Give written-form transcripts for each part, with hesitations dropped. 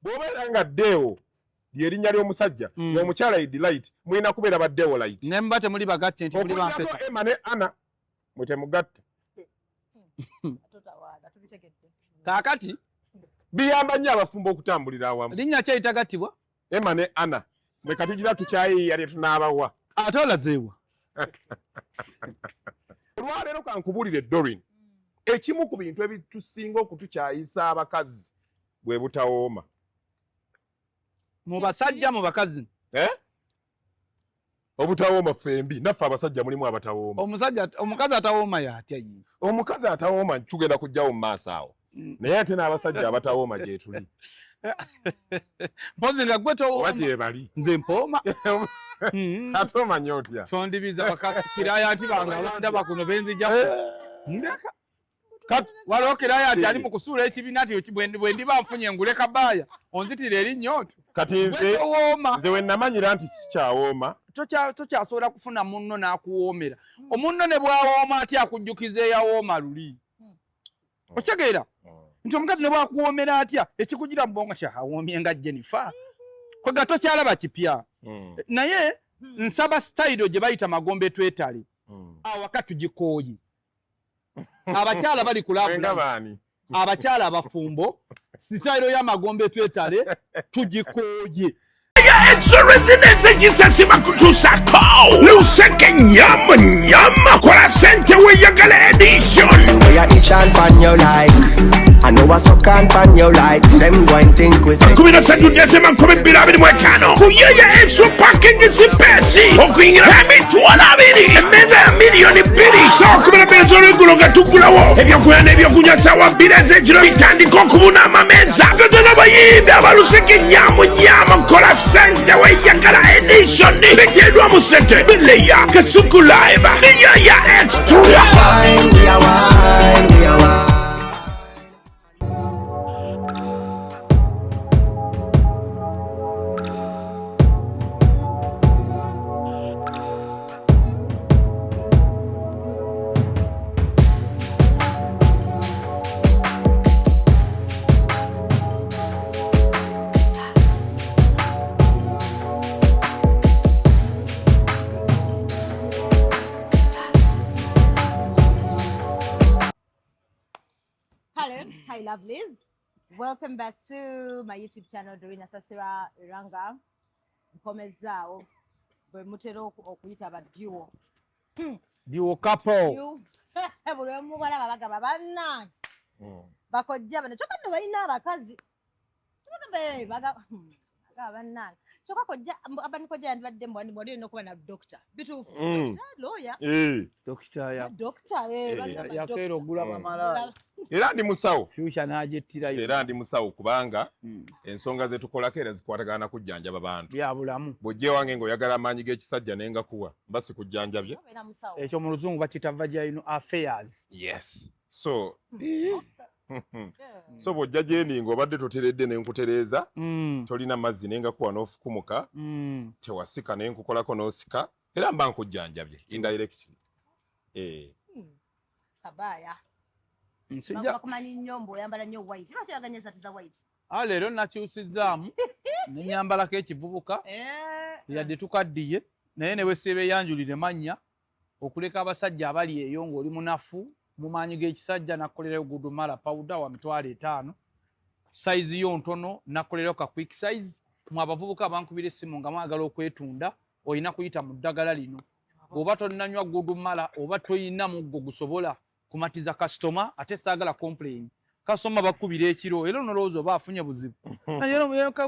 bw'obeera nga Deo lyerinnya ly'omusajja ng'omukyala Idi Light mulina kubeera ba Deo Light. Ne mba temuli bagatte nti muli bampeta. Okuliko Emma ne Anna mwe temugatta. Kaakati biyamba nnyo abafumbo okutambulira awamu. Linnya ki eritagattibwa? Emma ne Anna mwe katugira tukyayiiya lye tunaabawa. Ate olazeewa. Olwaleero kankubuulire Doreen. Ekimu ku bintu ebitusinga okutukyayisa abakazi bwe butawooma. Mu basajja mu bakazi. Obutawooma fembi naffe abasajja mulimu abatawooma. Omukazi atawooma y'atya ye. Omukazi atawooma tugenda kujjawo mu maaso awo. Naye ate n'abasajja abatawooma gye tuli. Mpozi nga gwe towooma. Oba gye bali. Nze mpooma. Ate omanyi otya. Tondibiza bakaka kiraya nti banga bandaba kuno benzija. Ndeka. Waliwo kiraya ati ali mu kusuula ekibiina ati bwe ndiba nfunye ngule kabaaya onzitira erinnyoto. Kati nze we namanyira nti sikyawooma. Tokyasobola kufuna munno n'akuwoomera. Omunno ne bwawooma ati akujjukiza eyawooma luli. Okitegeera nti omukazi ne bwakuwoomera atya ekikugira mu bwongo kyawoomye nga Jennifer. Kwega tokyalaba kipya. Naye nsaba style gye bayita magombe twetale. Awaka tugikooyi. Abakyala bali kulabula. Abakyala abafumbo style ya magombe twetale tugikooye. Extra residence ekisasima kutusako luseke nyama nyama kola sente weyagala edition where each and pan you like I know what's so can pan you like them go and think we say kumina satu nyasema kubibira 25 kuyeye extra parking zipesi okuyingira emitwala 2 emeza ya milioni 2 so kumina bezo regulo gatukulawo ebyokuya n'ebyokunywa sawa bileze ekiro bitandika okubuna amameza gatana bayimbi abaluseke nyama kola sente weyagala edition betedwa mu sente bileya kasuku live ya extra we are wine. Hi lovelies, welcome back to my YouTube channel Doreen Asasira Ranga Nkomezaawo bwe mutera okuyita ba duo Duo couple buli omu balaba bagamba bannange bakojja bano kyokka nno balina abakazi bagamba bannange kyokka kojja abanikojja yandibadde mbwandi bwali olina okuba na doctor bituufu lawyer doctor yakeera ogulaba malala era ndi musawo future n'ajettirayo era ndi musawo kubanga ensonga ze tukolako era zikwatagana kujjanjaba bantu bya bulamu bw'ojja ewange ng'oyagala amaanyi g'ekisajja naye nga kuwa mba sikujjanjabye ekyo mu luzungu bakiyita vaginal affairs. Yes, so so bw'ojja gyeni ng'obadde toteredde ne nkutereeza tolina mazzi naye nga kuwa n'ofukumuka tewasika naye nkukolako n'osika era mba nkujjanjabye indirectly. Kabaya bakumanyi nnyo mbu oyambala nnyo white lwaki oyaganya esaati za white? Leero nakyusizzaamu ne nyambalako ekivubuka yadde tukaddiye naye ne bwesiba eyanjulire mannya okuleka abasajja abali eyo ng'oli munafu mu maanyi g'ekisajja nakkolerayo gudumala powder wa $5 size yo ntono nakkolerayo ka quick size mu abavubuka abankubira essimu nga mwagala okwetunda olina kuyita mu ddagala lino oba tonnanywa gudumala oba toyina muggo gusobola kumatiza customer ate saagala complain customer bakubira ekiro era nolowooza oba afunye buzibu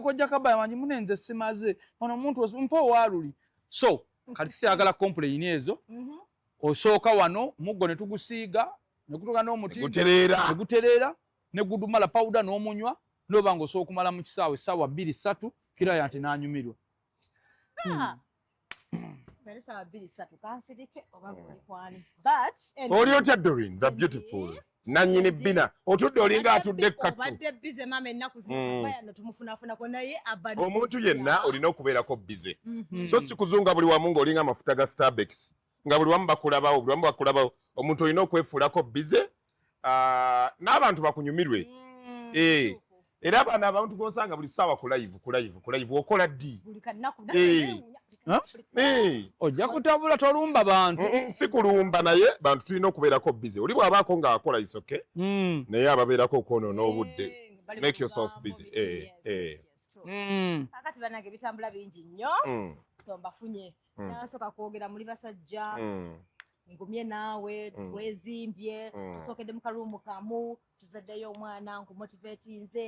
kojja kabaya manyi munenze simaze ono omuntu mpa owaaluli so kati siagala complain ezo osooka wano muggo ne tugusiiga ne gutuuka n'omuti ne gutereera ne gudumala powder n'omunywa n'oba ng'osooka okumala mu kisaawe essaawa 2-3 kiraya nti n'anyumirwa. Oli otya Doreen, the beautiful nanyini bina otudde olinga atudde kattu omuntu yenna olina okubeerako bize so si kuzunga buli wamu ng'olinga amafuta ga Starbucks nga buli wamu bakulabawo omuntu olina okwefuulako bize n'abantu bakunyumirwe era abana abantu gosanga buli ssaawa ku live okola ddi ojja kutabula tolumba bantu si kulumba naye bantu tulina okubeerako busy oli bw'abaako ng'akola isoke naye ababeerako okwonoona obudde make yourself busy akati banange bitambula bingi nnyo so mbafunye nasooka kwogera muli basajja ngumye naawe wezimbye tusookedde mu kaluumu kamu tuzaddeyo omwana nkumotivate nze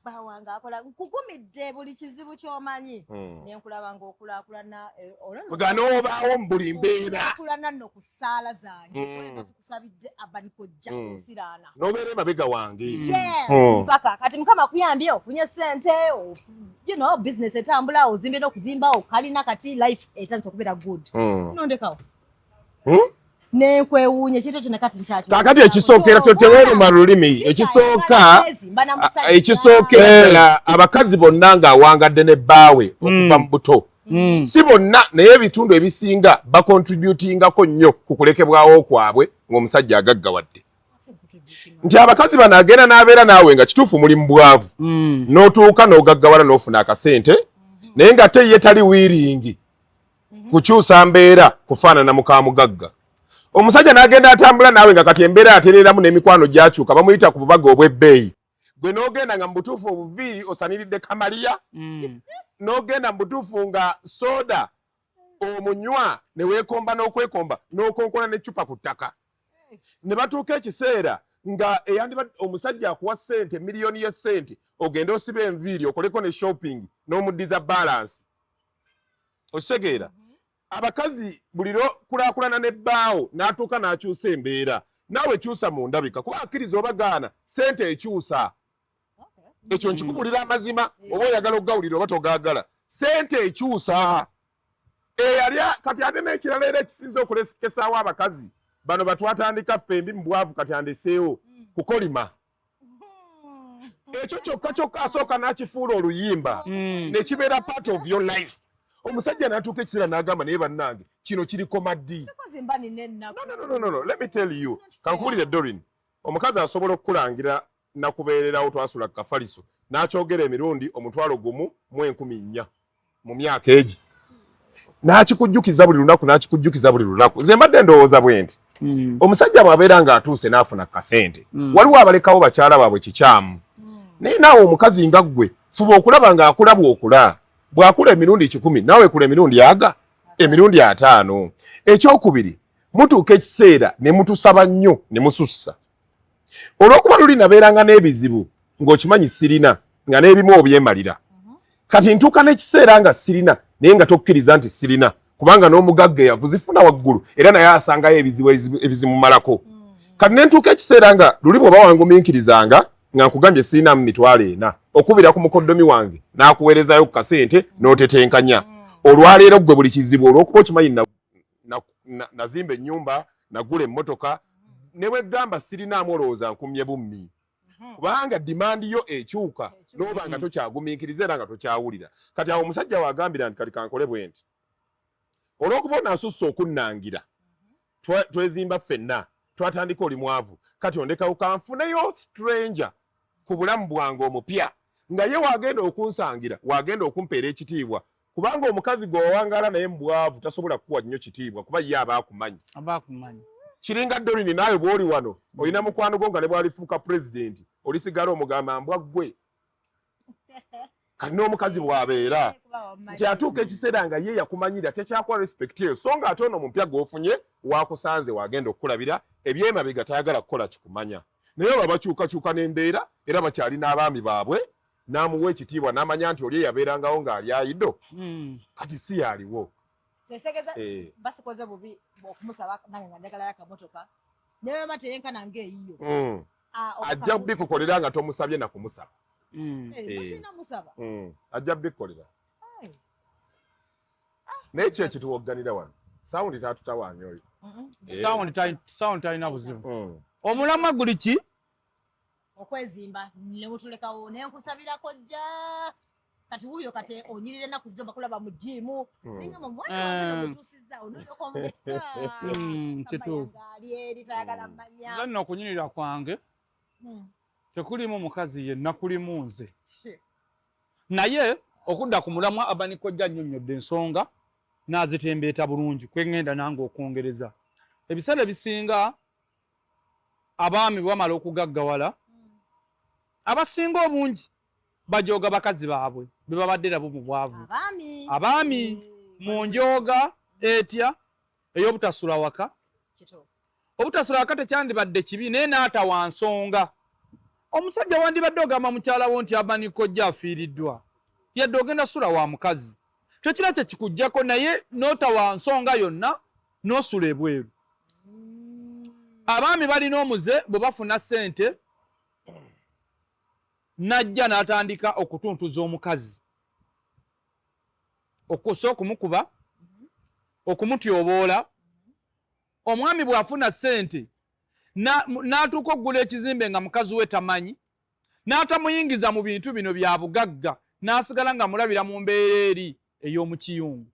bawanga akola nkugumidde buli kizibu ky'omanyi naye nkulaba ng'okulaakulana ganobaawo mu buli mbeera kulana nno ku ssaala zange zikusabidde abanikojja osiraana n'obeera emabega wange paka kati mukama kuyambye ofunye ssente business etambula ozimbye n'okuzimba okalina kati life etandise okubeera good nondekawo nenkwewuunye kintu ekyo nakati nkyakyo kakati ekisookera toteweeruma lulimi ekisookerera abakazi bonna ng'awangadde ne bbaawe okuva mu buto si bonna naye ebitundu ebisinga bakontributingako nnyo ku kulekebwawo kwabwe ng'omusajja agaggawadde nti abakazi bano agenda n'abeera naawe nga kituufu muli mu bwavu n'otuuka n'ogaggawala n'ofuna akasente naye nga te ye tali wiiringi kukyusa mbeera kufaanana mukamugagga omusajja n'agenda atambula naawe nga kati embeera atereeramu n'emikwano gyakyuka bamuyita ku bubaga obw'ebbeeyi gwe n'ogenda nga mu butuufu obuviiri osaniridde kamaliya n'ogenda mu butuufu nga soda omunywa ne weekomba n'okwekomba n'okonkona n'eccupa ku ttaka ne batuuka ekiseera nga omusajja akuwa ssente miliyoni y'essente ogende osiba enviiri okoleko ne shopping n'omuddiza balance okitegeera abakazi buli kulaakulana n'ebbaawo n'atuuka n'akyusa embeera naawe kyusa mu ndabika kuba akkiriza obagaana ssente ekyusa ekyo nkikubulira amazima oba oyagala okugawulira oba togaagala ssente ekyusa eyali kati ate n'ekirala era ekisinza okulekesaawo abakazi bano batwatandika ffembi mu bwavu kati andeseewo kukolima ekyo kyokka asooka n'akifuula oluyimba ne kibeera part of your life omusajja n'atuuka ekiseera n'agamba naye bannange kino kiriko maddi no let me tell you kankubulire Doreen omukazi asobola okukulangira nakubeererawo twasula ku kafaliso n'akyogera emirundi omutwalo gumu mu 14,000 mu myaka egi n'akikujjukiza buli lunaku nze mbadde ndowooza bwe nti omusajja bw'abeera ng'atuuse n'afuna kasente waliwo abalekawo bakyala baabwe kikyamu naye naawe omukazi nga ggwe fuba okulaba ng'akula bw'okula bw'akula emirundi 10 naawe kula emirundi 5 ekyokubiri mutuuka ekiseera ne mutusaba nnyo ne musussa olw'okuba luli nabeeranga n'ebizibu ng'okimanyi sirina nga n'ebimu obyemalira kati ntuuka n'ekiseera nga sirina naye nga tokkiriza nti sirina kubanga n'omugagga eyavuzifuna waggulu era naye asangayo ebizibu ebizimumalako kati ne ntuuka ekiseera nga luli bw'oba wangumiikirizanga nga nkugambye sirinamu mitwalo 4 okubira ku mukoddomi wange n'akuweerezayo ku kasente n'otetenkanya olwaleero ggwe buli kizibu olw'okuba okimanyi nazimba ennyumba nagula emmotoka ne bwegamba sirinaamu olowooza nkumye bummi kubanga dimandi yo ekyuka n'oba nga tokyagumiikiriza era nga tokyawulira kati awo omusajja wagambira nti kati kankole bwe nti olw'okuba onaasussa okunnangira twezimba ffenna twatandika oli mwavu kati ondekawo kanfuneyo stranger ku bulamu bwange omupya nga ye wagenda okunsangira wagenda okumpeera ekitiibwa kubanga omukazi gwe wawangaala naye mubwavu tasobola kukuwa nnyo kitiibwa kuba ye aba akumanyi kiringa Doreen naawe bw'oli wano olina mukwano gwo nga ne bwalifuuka pulezidenti olisigala omugamba mbwa ggwe kati n'omukazi bw'abeera nti atuuka ekiseera nga ye yakumanyira tekyakuwa respect eyo so nga ate ono omupya gw'ofunye wakusanze wagenda okukulabira ebyemabega tayagala kukola kikumanya naye oba bakyukakyuka n'embeera era bakyalina abaami baabwe n'amuwa ekitiibwa n'amanya nti oli yabeerangawo ng'ali ayido kati si yaliwo basikoze bubi okumusaba nange nga njagala yakamotoka naye mateyenkana ng'eyiyo ajja bikukolera nga tomusabye nakumusaba ajja bikukolera naye ki ekituwogganira wano sawundi tatutawaanya oyo sawundi talina buzibu omulamwa guli ki okwezimba ne mutulekawo naye nkusabirako jja kati wuyo kati onyirira ennaku zino bakulaba mu jimu nengamba mwana wange nomutuusizza onodeko kituufu eri tayagala mmanya nno okunyirira kwange tekulimu mukazi yenna kulimu nze naye okudda ku mulamwa abanikojja nnyonnyodde ensonga n'azitembeeta bulungi kwengenda nange okwongereza ebiseera bisinga abaami bwamala okugaggawala abasinga obungi bajooga bakazi baabwe be babadde nabo mu bwavu abaami mu njooga etya ey'obutasula waka obutasula waka tekyandibadde kibi naye n'atawa nsonga omusajja wandibadde ogamba mukyala wo nti abanikojja afiiriddwa yadde ogenda sula wa mukazi tekira kye kikujjako naye n'otawa nsonga yonna n'osula ebweru abaami balina omuze bwe bafuna ssente najja n'atandika okutuntuza omukazi okusa okumukuba okumutyoboola omwami bw'afuna ssente n'atuuka okugula ekizimbe nga mukazi we tamanyi n'atamuyingiza mu bintu bino bya bugagga n'asigala nga mulabira mu mbeera eri ey'omu kiyungu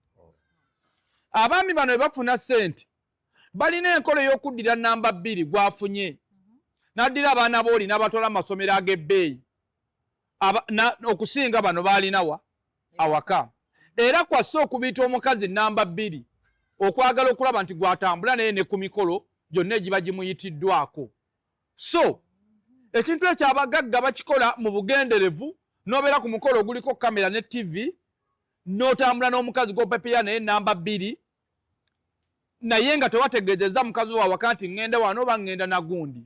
abaami bano bwe bafuna ssente balina enkola ey'okuddira namba 2 gwafunye n'addira abaana booli n'abatwala amasomero ag'ebbeeyi okusinga bano baalinawa awaka era kwassa okubiyita omukazi namba 2 okwagala okulaba nti gwatambula naye ne ku mikolo gyonna egiba gimuyitiddwako so ekintu ekyo abagagga bakikola mu bugenderevu n'obeera ku mukolo oguliko kamera ne tv n'otambula n'omukazi gw'opepeya naye namba 2 naye nga tewategeezezza mukazi wa waka nti ŋŋenda wano oba ŋŋenda nagundi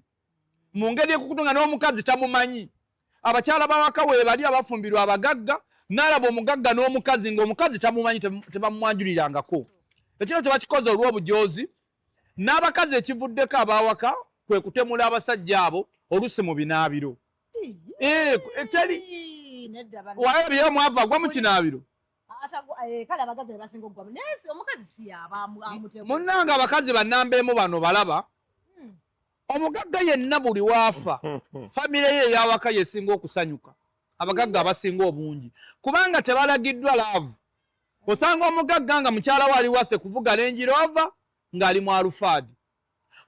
mu ngeri ekukutunga n'omukazi tamumanyi abakyala bawaka we bali abafumbirwa abagagga n'alaba omugagga n'omukazi ng'omukazi tamumanyi tebamwanjulirangako ekino tebakikoze olw'obujoozi n'abakazi ekivuddeko abawaka kwe kutemula abasajja abo oluusi mu binaabiro eteri waye bye mwava gwa mu kinaabiro munnange abakazi bannambeemu bano balaba omugagga yenna buli waafa famire ye eyawaka yesinga okusanyuka abagagga abasinga obungi kubanga tebalagiddwa laavu osanga omugagga nga mukyala we ali wase kuvuga lenjirova ng'ali mu alufaadi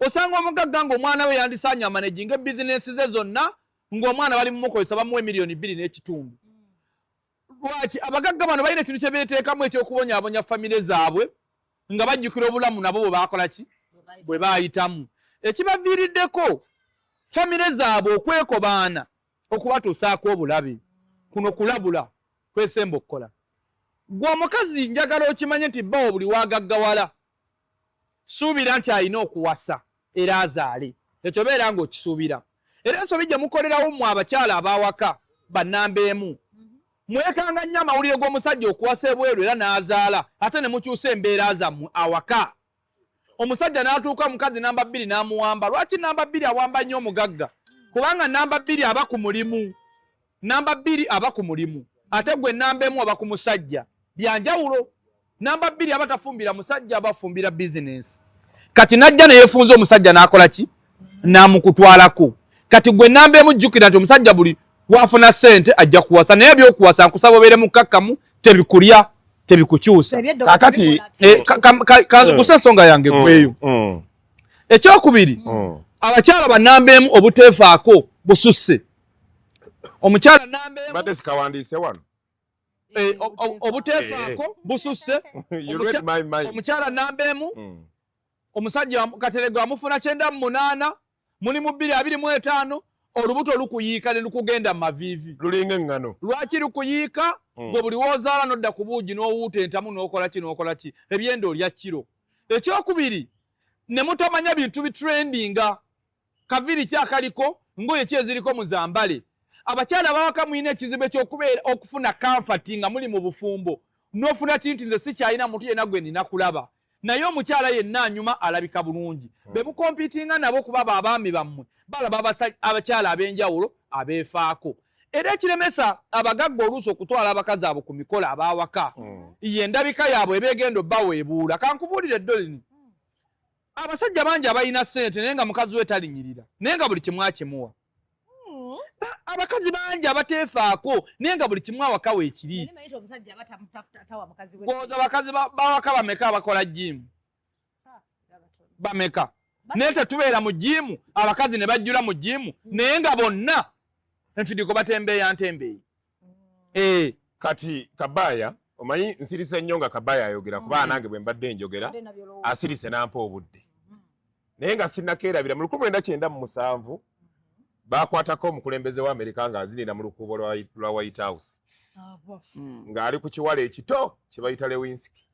osanga omugagga ng'omwana we yandisaanya amanejinga ebizinensi ze zonna ng'omwana bali mumukozesa bamuwa miliyoni 2 n'ekitundu lwaki abagagga bano balina ekintu kye beeteekamu ekyokubonyaabonya famire zaabwe nga bajjukira obulamu nabo bwe baakola ki bwe baayitamu ekibaviiriddeko famire zaabwe okwekobaana okubatuusaako obulabe kuno kulabula kwesemba okukola gwe omukazi njagala okimanye nti bbawo buli wagaggawala suubira nti alina okuwasa era azaale ekyo beera ng'okisuubira era ensobi gye mukolerawo mmwe abakyala abawaka bannambeemu mwekanga nnyo amawulire g'omusajja okuwasa ebweru era n'azaala ate ne mukyusa embeera zammwe awaka omusajja n'atuuka mukazi namba 2 n'amuwamba lwaki namba 2 awamba nnyo omugagga kubanga namba 2 aba ku mulimu namba 2 aba ku mulimu ate gwe namba 1 aba ku musajja byanjawulo namba 2 aba tafumbira musajja aba afumbira bizinensi kati najja neyefunza omusajja n'akola ki n'amukutwalako kati gwe namba 1 jjukira nti omusajja buli wafuna ssente ajja kuwasa naye ebyokuwasa nkusaba obeere mukakkamu tebikulya tebikukyusa kakati kusa ensonga yange gweyo ekyokubiri abakyala bannamba 1 obuteefaako bususse omukyala namba 1 badde sikawandiise wano obuteefaako bususse omukyala namba 1 omusajja Katerega amufuna 98 mulimu 225 olubuto lukuyiika ne lukugenda mu maviivi lulinga eŋŋano lwaki lukuyiika gwe buli woozaala nodda ku buugi n'owuuta entamu n'okola ki ebyenda olya kiro ekyokubiri ne mutamanya bintu bitrendinga kaviri kyakaliko ngoye ki eziriko muzambale abakyala bawaka mulina ekizibu ekyokubeera okufuna kamfati nga muli mu bufumbo n'ofuna kinti nze sikyalina muntu yenna gwe nina kulaba naye omukyala yenna anyuma alabika bulungi be mukompitinga nabo kuba abaami bammwe balaba abakyala ab'enjawulo abeefaako era ekiremesa abagagga oluusi okutwala abakazi abo ku mikolo abawaka ye endabika yaabwe ebeegenda obbaweebuula kankubuulire ddolini abasajja bangi abalina ssente naye nga mukazi we talinyirira naye nga buli kimu akimuwa abakazi bangi abateefaako naye nga buli kimu awaka weekiri kwoza abakazi bawaka bameka abakola jimu bameka naye tetubeera mu jimu abakazi ne bajjula mu jimu naye nga bonna enfidiko batembeeya ntembeeyi kati Kabaya omanyi nsirise nnyo nga Kabaya ayogera kuba nange bwe mbadde njogera asirise nampa obudde naye nga sinnakeerabira mu 1997 bakwatako omukulembeze wa Amerika nga azinira mu lukuubo lwa White House ng'ali ku kiwala ekito kye bayita Lewinsky.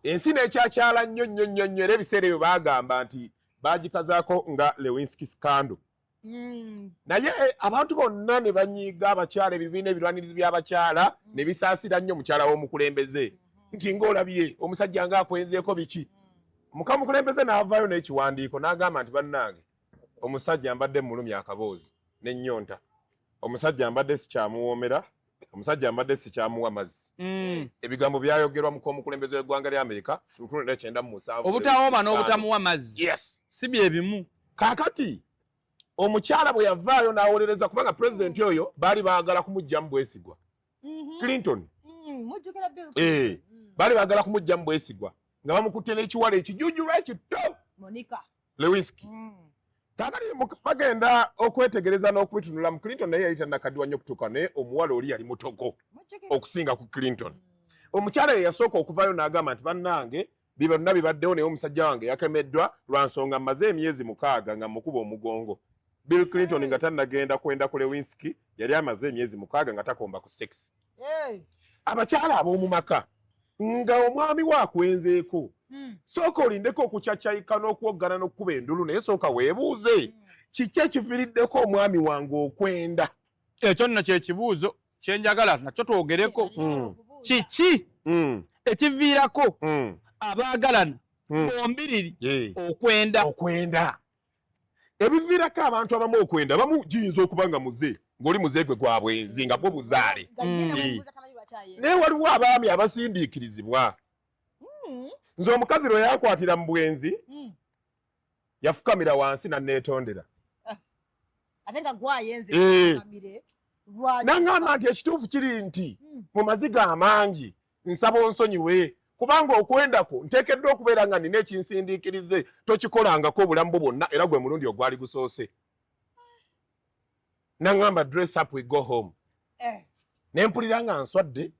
Ensi n'ekyakyala nnyo era ebiseera ebyo baagamba nti baagikazaako nga Lewinsky scandal. Naye abantu bonna ne banyiiga abakyala ebibiina ebirwanirizi by'abakyala ne bisaasira nnyo mukyala w'omukulembeze nti ng'olabye omusajja ng'akwenzeeko biki. Omukulembeze n'avaayo n'ekiwandiiko n'agamba nti bannange omusajja mbadde mulumya akaboozi n'ennyonta, omusajja mbadde sikyamuwoomera, omusajja mbadde sikyamuwa mazzi. Ebigambo byayogerwa mu k'omukulembeze w'eggwanga lya Amerika 1997. Obutawooma n'obutamuwa mazzi si bye bimu. Kaakati omukyala bwe yavaayo n'awolereza kubanga pulezidenti oyo baali baagala kumugyamu bwesigwa Clinton. Baali baagala kumugyamu bwesigwa nga bamukutte n'ekiwala ekijujulwa ekito Lewinsky. Kaakati bagenda okwetegereza n'okubitunula mu Clinton naye yali tannakaddiwa nnyo okutuuka naye omuwala oli yali mutogo okusinga ku Clinton. Omukyala ye yasooka okuvaayo n'agamba nti bannange byonna bibaddewo naye omusajja wange yakemeddwa lwa nsonga mmaze emyezi 6 nga mukuba omugongo. Bill Clinton nga tannagenda kwenda ku Lewinsky yali amaze emyezi 6 nga takomba ku sex. Abakyala ab'omu maka nga omwami waakwenzeeko sooka olindeko okucaccayika n'okuwoggana n'okkuba endulu naye sooka weebuuze kiki ekiviiriddeko omwami wange okwenda. Ekyo nno kye kibuuzo kye njagala nakyo twogereko. Kiki ekiviirako abaagalana bombiriri okwenda. Ebiviirako abantu abamu okwenda bamu giyinza okuba nga muze ng'oli muze gwe gwa bwenzi nga bwo buzaale. Naye waliwo abaami abasindiikirizibwa. Nze omukazi lwe yankwatira mu bwenzi yafukamira wansi nanneetondera. N'aŋŋamba nti ekituufu kiri nti mu maziga amangi nsaba onsonyiwe kubanga okwendako nteekeddwa okubeera nga nina ekinsindiikirize tokikolangako obulamu bwo bwonna era gwe mulundi ogwali gusoose. N'aŋŋamba dress up we go home. Ne mpulira nga nswadde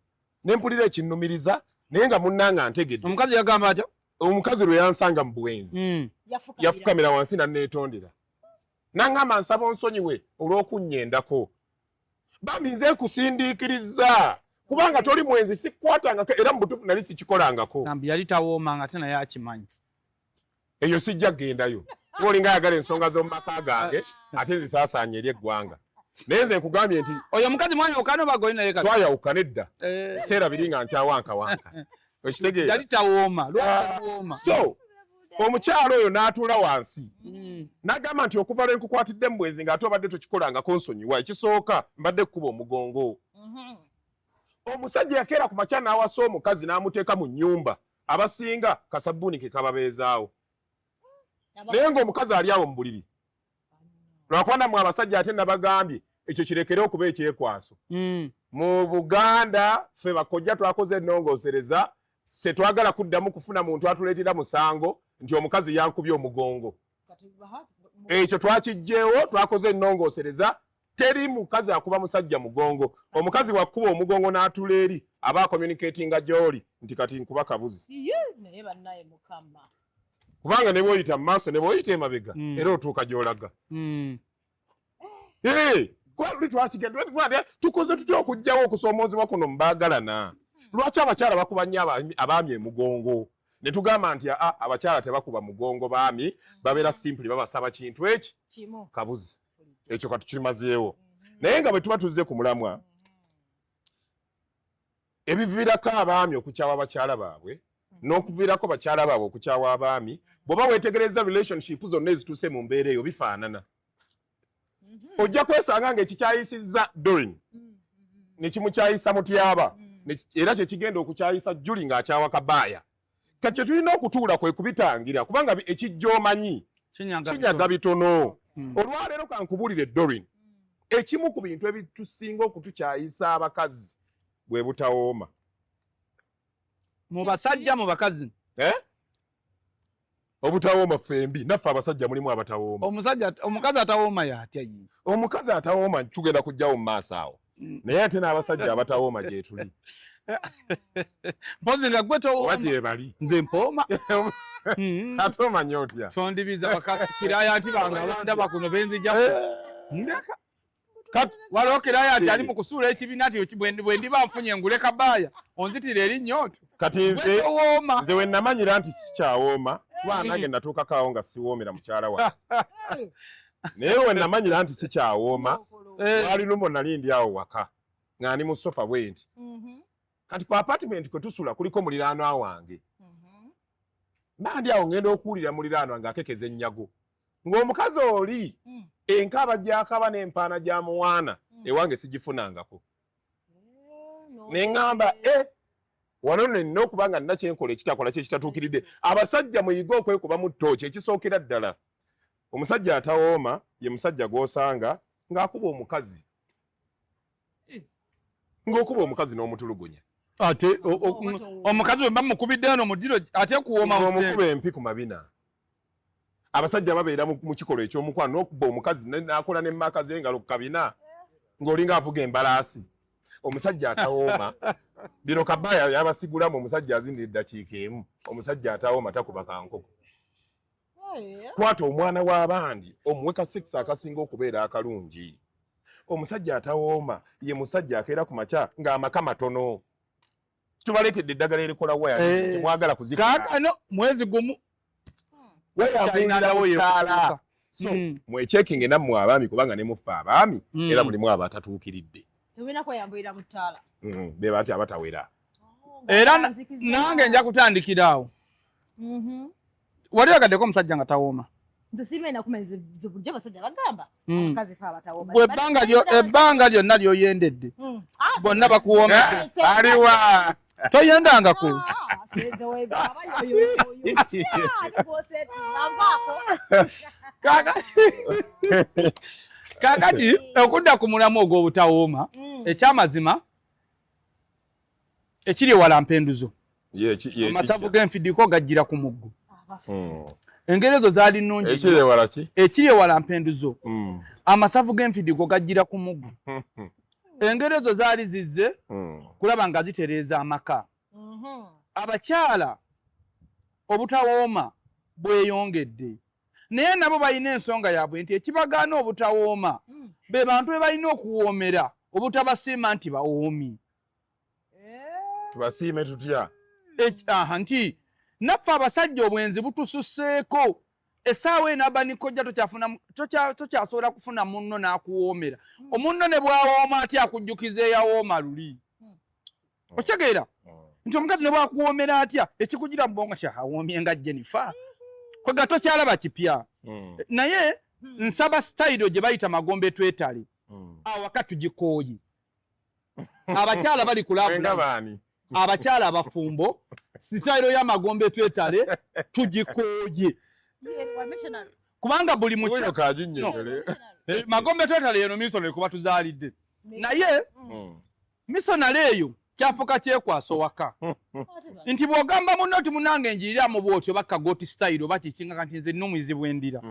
ne mpulira ekinnumiriza naye nga munnanga ntegedde. Omukazi yagamba atya? Omukazi lwe yansanga mu bwenzi yafukamira wansi nanneetondera. N'aŋŋamba nsaba onsonyiwe olw'okunnyendako. Bambi nze nkusindiikiriza kubanga toli mwenzi sikkwatangako era mu butuufu nali sikikolangako. Nambi yali tawoomanga ate naye akimanyi. Eyo sijja kgendayo. Olinga ayagala ensonga z'omu maka gange ate nzisaasaanya eri eggwanga. Naye nze nkugambye nti oyo omukazi mwayawukana oba goli naye kati twayawukana edda ebiseera biri nga nkyawankawanka. Okitegeera yali tawooma lwatawooma. So omukyalo oyo n'atuula wansi n'agamba nti okuva lwe nkukwatidde mu bwenzi ng'ate obadde tokikolangako nsonyiwa ekisooka mbadde kkuba omugongo. Omusajja yakeera ku makya n'awasa omukazi n'amuteeka mu nnyumba abasinga kasabbuuni ke kababeezaawo. Naye ng'omukazi ali awo mu buliri. Lwakwanda mu abasajja ate nabagambye ekyo kirekere okuba ekyekwaso. Mu Buganda ffe bakojja twakoze ennongoosereza se twagala kuddamu kufuna muntu atuleetera musango nti omukazi yankubye omugongo. Ekyo twakijjeewo twakoze ennongoosereza teri mukazi akuba musajja mugongo. Omukazi wakuba omugongo n'atula eri aba communicatinga gy'oli nti kati nkuba kabuzi. Kubanga ne bw'oyita mu maaso ne bw'oyita emabega era otuuka gy'olaga. Kwali twakigenda tukoze tutya okugyawo okusoomoozebwa kuno mu baagalana. Lwaki abakyala bakuba nnyo abaami emugongo ne tugamba nti abakyala tebakuba mugongo baami babeera simpuli babasaba kintu eki kabuzi. Ekyo katukimazeewo. Naye nga bwe tuba tuzze ku mulamwa ebiviirako abaami okukyawa abakyala baabwe n'okuviirako bakyala baabwe okukyawa abaami bw'oba weetegereza relationship zonna ezituuse mu mbeera eyo bifaanana. Ojja kwesanga ng'ekikyayisizza Doreen ne kimukyayisa Mutyaba era kye kigenda okukyayisa Julie ng'akyawa Kabaaya. Kati kye tulina okutuula kwe kubitangira kubanga ekijja omanyi kinyaga bitono. Olwaleero kankubuulire Doreen ekimu ku bintu ebitusinga okutukyayisa abakazi bwe butawooma. Mu basajja mu bakazi obutawooma fembi naffe abasajja mulimu abatawooma. Omukazi atawooma yatya yi. Omukazi atawooma tugenda kujjawo mu maaso awo. Naye ate n'abasajja abatawooma gye tuli. Mpozi nga gwe towooma. Wagye bali. Nze mpooma. Ate omanya otya. Tondibiza bakakiraya nti bandaba kuno benzija. Ndaka. Waliwo kiraya nti ali mu kusuula ekibiina nti bwe ndiba nfunye ngule kabaaya onzitira erinnyoto. Kati nze we namanyira nti sikyawooma kuba nange natuukako awo nga siwoomera mukyala wange. Naye we namanyira nti sikyawooma lwali lumo nali ndi awo waka nga ndi mu sofa bwe nti. Kati ku apartment kwe tusula kuliko muliraanwa wange. Nandi awo ngenda okuwulira muliraanwa ng'akekeza ennyago. Ng'omukazi oli enkaba gy'akaba n'empaana gya muwaana ewange sigifunangako. Ne ŋŋamba wano nina okuba nga nina kyenkola ekitakola kye kitatuukiridde. Abasajja muyige okwekuba mu ttooki ekisookera ddala. Omusajja atawooma ye musajja gw'osanga ng'akuba omukazi. Ng'okuba omukazi n'omutulugunya. Ate omukazi bwe bamukubidde eno mu ddiro ate kuwooma omukuba empi ku mabina. Abasajja babeera mu kikolo eky'omukwano n'okuba omukazi n'akola n'emmaka z'engalo ku kabina ng'olinga avuga embalaasi. Omusajja atawooma bino kabaaya yabasigulamu omusajja azindira eddakiika emu. Omusajja atawooma takuba kankoko. Kwata omwana w'abandi omuwe ka sex akasinga okubeera akalungi. Omusajja atawooma ye musajja akeera ku makya ng'amaka matono. Tubaleetedde eddagala erikola waya temwagala kuzika. Kaakano mwezi gumu weyabulira so mwechekinge nammwe abaami kubanga ne mufa abaami era mulimu abatatuukiridde. Tubina kweyambulira mu ttaala. Be bati abatawera. Era nange nja kutandikira awo. Wali agaddeko omusajja nga tawooma. Nze simena kumezi zibujja abasajja bagamba abakazi fa abatawooma. Gwe ebbanga lyonna ly'oyendedde. Bonna bakuwoomedde. Aliwa. Toyendangako. Kakati okudda ku mulamu ogw'obutawooma ekyamazima ekiri ewala mpenduzo. Amasavu g'enfidiko gajjira ku muggo. Engero ezo zaali nnungi. Ekiri ewala ki? Ekiri ewala mpenduzo. Amasavu g'enfidiko gajjira ku muggo. Engero ezo zaali zizze kulaba nga zitereeza amaka. Abakyala obutawooma bweyongedde. Naye nabo balina ensonga yaabwe nti ekibagaana obutawooma be bantu be balina okuwoomera obutabasiima nti bawoomi. Tubasiime tutya? Nti naffe abasajja obwenzi butususseeko. Essaawa eno abanikojja tokyasobola kufuna munno n'akuwoomera. Omunno ne bwawooma atya akujjukiza eyawooma luli. Okitegeera? Nti omukazi ne bwakuwoomera atya ekikugira mu bwongo kyawoomye nga Jennifer. Kwega tokyalaba kipya. Naye nsaba style gye bayita magombe twetale. Awaka tugikooyi. Abakyala bali kulabula. Abakyala abafumbo style ya magombe twetale tugikooye. Kubanga buli magombe twetale eno misonale kuba tuzaalidde. Naye misonale eyo kyafuka kyekwaso waka. Nti bw'ogamba munno nti munange enjirira mu bwotyo bakagoti style oba kikinga kanti nze nnumizi bwendira.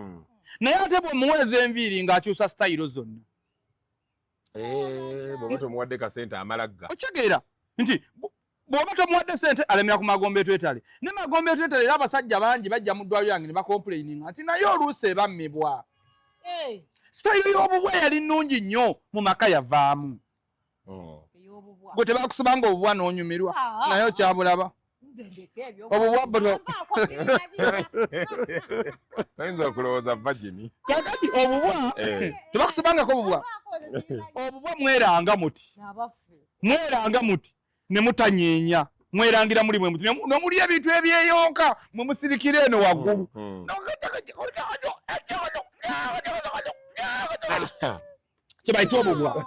Naye ate bw'omuweeza enviiri ng'akyusa style zonna. Bw'oba tomuwadde kasente amalagga. Okitegeera nti bw'oba tomuwadde sente alemera ku magombe twetale. Ne magombe twetale era abasajja bangi bajja mu ddwaliro yange ne bakomplaininga nti naye oluusi ebammibwa. Style y'obubwa yali nnungi nnyo mu maka yavaamu. Gwe tebakusibanga obubwa n'onyumirwa naye okyabulaba. Obubwa boto. Oyinza okulowooza vagini. Kakati obubwa tebakusibangako obubwa. Obubwa mweranga muti. Mweranga muti ne mutanyeenya. Mwerangira muli mwe muti. N'omuli ebintu ebyeyonka mwe musirikira eno waggulu. Kibayita obubwa.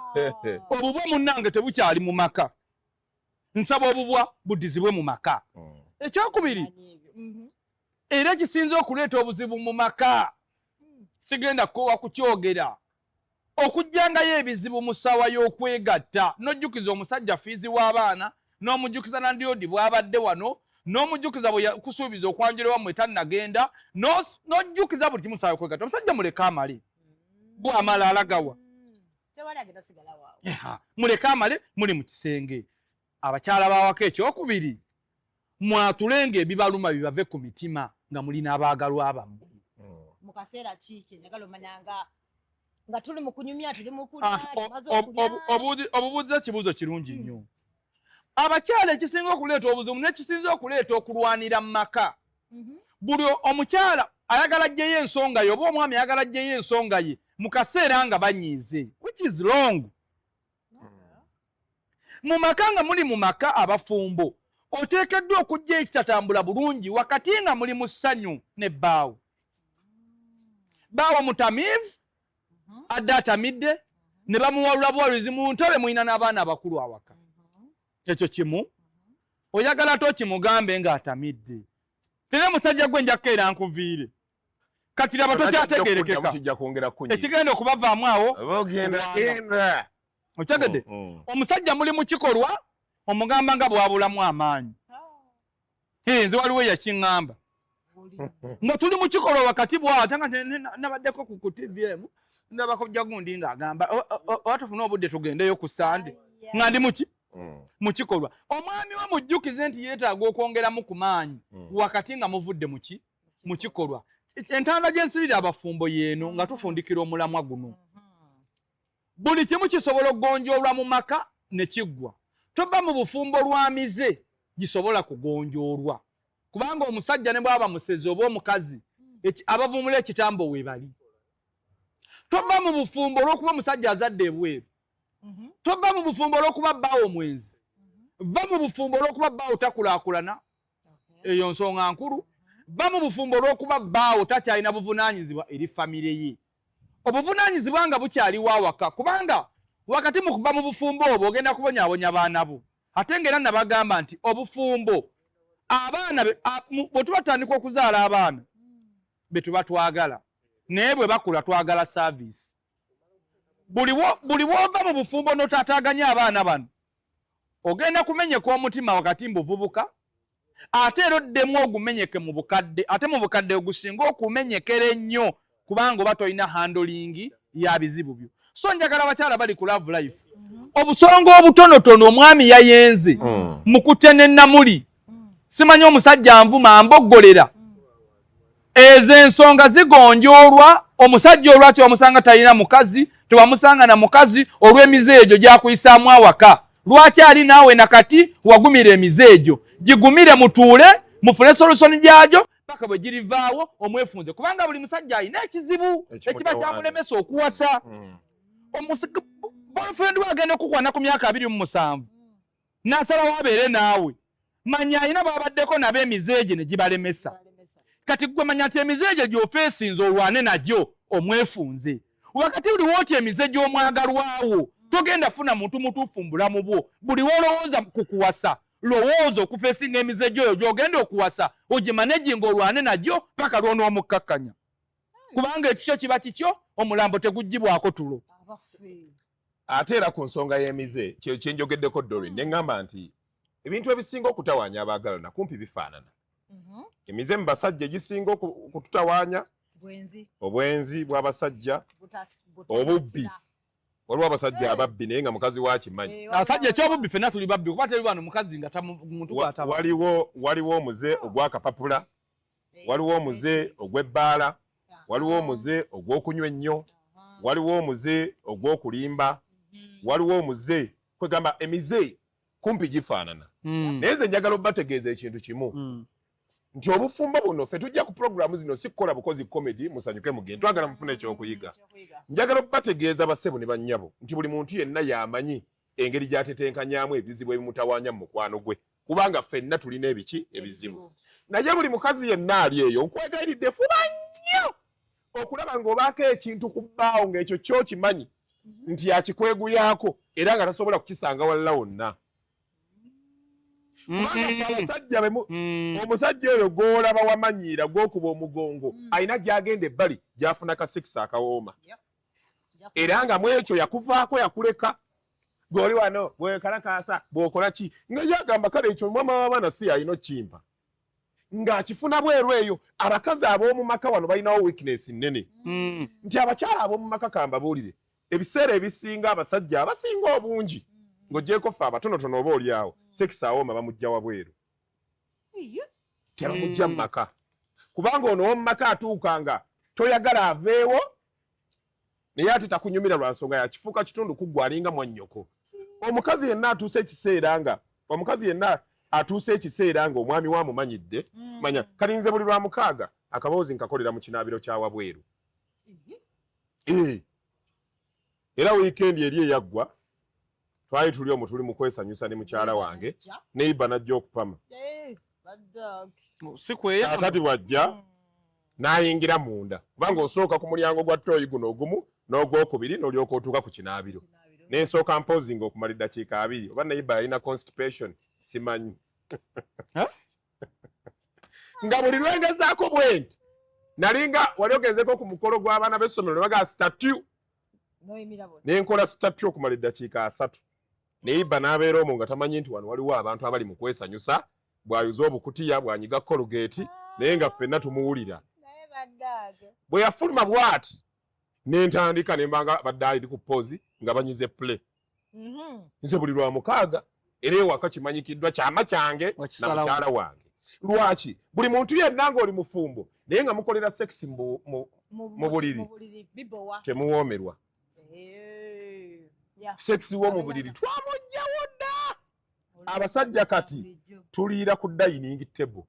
Obubwa munnange tebukyali mu maka. Nsaba obubwa buddizibwe mu maka. Ekyokubiri era kisinza okuleeta obuzibu mu maka. Sigenda kukowa kukyogera. Okujjangayo ebizibu mu ssaawa y'okwegatta n'ojjukiza omusajja fiizi w'abaana n'omujjukiza na ndiodi bw'abadde wano n'omujjukiza bwe yakusuubiza okwanjula wammwe tannagenda n'ojjukiza buli kimu saayo kwegatta omusajja muleke amale bw'amala alagawa muleke amale muli mu kisenge abakyala bawaka ekyokubiri mwatulenga ebibaluma bibave ku mitima nga mulina abaagalwa bammwe mu kaseera ki kyenjagala omanyanga nga tuli mu kunyumya tuli mu kulya obubuuza kibuuzo kirungi nnyo abakyala ekisinga okuleeta obuzibu nekisinza okuleeta okulwanira mu maka buli omukyala ayagala ajjeyo ensonga ye oba omwami ayagala ajjeyo ensonga ye mu kaseera nga banyiize which is wrong mu maka nga muli mu maka abafumbo oteekeddwa okujja ekitatambula bulungi wakati nga muli mu ssanyu ne bbaawo baawo mutamiivu adde atamidde ne bamuwalula buwaluzi mu ntobe mulina n'abaana abakulu awaka ekyo kimu oyagala tokimugambe ng'atamidde tene musajja gwe nja kukeera nkuviire kati laba tokyategeerekeka ekigenda okubavaamu awo okyegedde omusajja muli mu kikolwa omugamba nga bwabulamu amaanyi nze waliwo yakiŋŋamba nga tuli mu kikolwa wakati bw'ate nga nabaddeko ku TVM ndabakojja gundi ng'agamba watufuna obudde tugendeyo ku Sande nga ndi muki mu kikolwa omwami we mujjukize nti yeetaaga okwongeramu ku maanyi wakati nga muvudde mu kikolwa entanda gy'ensibiri abafumbo yeeno nga tufundikira omulamwa guno buli kimu kisobola okugonjoolwa mu maka ne kiggwa toba mu bufumbo lwa mize gisobola kugonjoolwa kubanga omusajja ne bwaba musezi oba omukazi abavumula ekitambo we bali toba mu bufumbo olw'okuba omusajja azadde ebweru toba mu bufumbo olw'okuba bbaawo omwenzi va mu bufumbo olw'okuba bbaawo takulaakulana eyo nsonga nkulu va mu bufumbo olw'okuba bbaawo takyalina buvunaanyizibwa eri famire ye obuvunaanyizibwa nga bukyaliwo awaka kubanga wakati mu kuva mu bufumbo obwo ogenda kubonyaabonya baana bo ate ng'era nabagamba nti obufumbo abaana bwe tuba tutandika okuzaala abaana be tuba twagala naye bwe bakula twagala saaviisi buli bw'ova mu bufumbo n'otaataaganya abaana bano ogenda kumenyeka omutima wakati mbuvubuka ate era oddemu ogumenyeke mu bukadde ate mu bukadde ogusinga okumenyekera ennyo kubanga oba tolina handling ya bizibu byo so njagala abakyala bali ku love life obusongo obutonotono omwami yayenze mu kutenennamuli simanyi omusajja nvuma amboggolera ezo ensonga zigonjoolwa omusajja olwaki wamusanga talina mukazi tewamusanga na mukazi olw'emize egyo gyakuyisaamu awaka lwaki ali naawe nakati wagumira emize egyo gigumire mutuule mufune solusoni gyagyo paka bwe girivaawo omwefunze kubanga buli musajja alina ekizibu ekiba kyamulemesa okuwasa boyfriend we agenda okukwana ku myaka 27 n'asalawo abeere naawe manya alina babaddeko nabo emize gye ne gibalemesa kati gwe manya nti emize gye gy'ofeesinze olwane nagyo omwefunze wakati buli wooti emize gy'omwagalwawo togenda funa muntu mutuufu mu bulamu bwo buli wolowooza kukuwasa lowooza okufeesinga emize gyoyo gy'ogenda okuwasa ogimaneginga olwane nagyo paka lw'onoomukkakkanya kubanga ekikyo kiba kikyo omulambo teguggyibwako tulo ate era ku nsonga y'emize kye njogeddeko Doreen ne ŋŋamba nti ebintu ebisinga okutawaanya abaagalana kumpi bifaanana emize mu basajja egisinga okututawaanya obwenzi bw'abasajja obubbi waliwo abasajja ababbi naye nga mukazi wakimanyi abasajja ekyobubbi fenna tuli babbi kuba teri wano mukazi nga muntu gwataba waliwo omuze ogwakapapula waliwo omuze ogw'ebbaala waliwo omuze ogw'okunywa ennyo waliwo omuze ogw'okulimba waliwo omuze kwegamba emize kumpi gifaanana naye nze njagala obategeeza ekintu kimu nti obufumbo buno ffe tujja ku programu zino si kukola bukozi comedy musanyuke mugende twagala mufune ekyokuyiga njagala obategeeza bassebo ne bannyabo nti buli muntu yenna yamanyi engeri gy'atetenkanyaamu ebizibu ebimutawaanya mu mukwano gwe kubanga ffenna tulina ebiki ebizibu naye buli mukazi yenna ali eyo nkwegayiridde fuba nnyo okulaba ng'obaako ekintu ku bbaawo ng'ekyo kyokimanyi nti yakikweguyaako era nga tasobola kukisanga walala wonna abasajja omusajja oyo gw'olaba wamanyiira gw'okuba omugongo alina gy'agenda ebbali gy'afuna ka 6 akawooma era nga mu ekyo yakuvaako yakuleka gw'oli wano bwekalakaasa bw'okola ki nga yagamba kale ekyo mama w'abaana si alina okimpa ng'akifuna bweru eyo. Abakazi ab'omu maka wano balinawo weakness nnene. Nti abakyala ab'omu maka kambabuulire ebiseera ebisinga abasajja abasinga obungi ng'ogyeko ffe abatonotono oba oli awo sekisi awooma bamugja wabweru. Tebamugja mu maka kubanga ono w'omu maka atuukanga toyagala aveewo naye ate takunyumira lwa nsonga yakifuuka kitundu kuggwa alinga mwannyoko. Omukazi yenna atuuse ekiseera nga omwami wamumanyidde manya kalinze buli lwa mukaaga akaboozi nkakolera mu kinaabiro kya wabweru. Era wiikendi eri eyaggwa twali tuli omwo tuli mu kwesanyusa ne mukyala wange neiba najja okupama akati wajja n'ayingira munda kubanga osooka ku mulyango gwa ttooyi guno ogumu n'ogwokubiri n'olyoka otuuka ku kinaabiro n'ensooka mpozi ng'okumala eddakiika 2 oba neiba yalina constipation simanyi nga buli lwengezaako bwenti nalinga wali ogezeko ku mukolo gw'abaana b'essomero ne bagaa statue nenkola statue okumala eddakiika 3 neiba n'abeera omwo nga tamanyi nti wano waliwo abantu abali mu kwesanyusa bw'ayuza obukutiya bw'anyiga kologeti naye nga ffenna tumuwulira. Bwe yafuluma bw'ati n'entandika ne mbanga badde ali ku poozi nga banyize play. Nze buli lwa mukaaga era ewaka kimanyikiddwa kyama kyange na mukyala wange. Lwaki buli muntu yenna ng'oli mufumbo naye nga mukolera sekisi mu buliri temuwoomerwa. Sekisi w'omu buliri twamugjawo dda. Abasajja kati tuliira ku dining table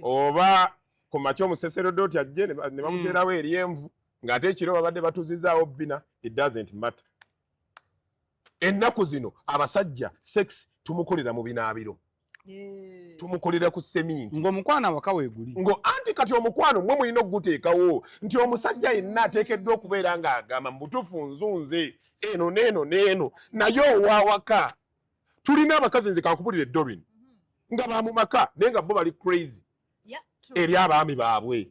oba ku makya omuseserodoti ajje ne bamuteerawo eryenvu ng'ate ekiro babadde batuzizaawo bina. It doesn't matter. Ennaku zino abasajja sex tumukolera mu binaabiro tumukolera ku seminti ng'omukwana waka weeguli anti kati omukwano mmwe mulina okuguteekawo nti omusajja yenna ateekeddwa okubeera ng'agamba mu butuufu nzunze eno n'eno naye owawaka. Tulina abakazi nze kankubulire Doreen nga ba mu maka naye nga bo bali crazy eri abaami baabwe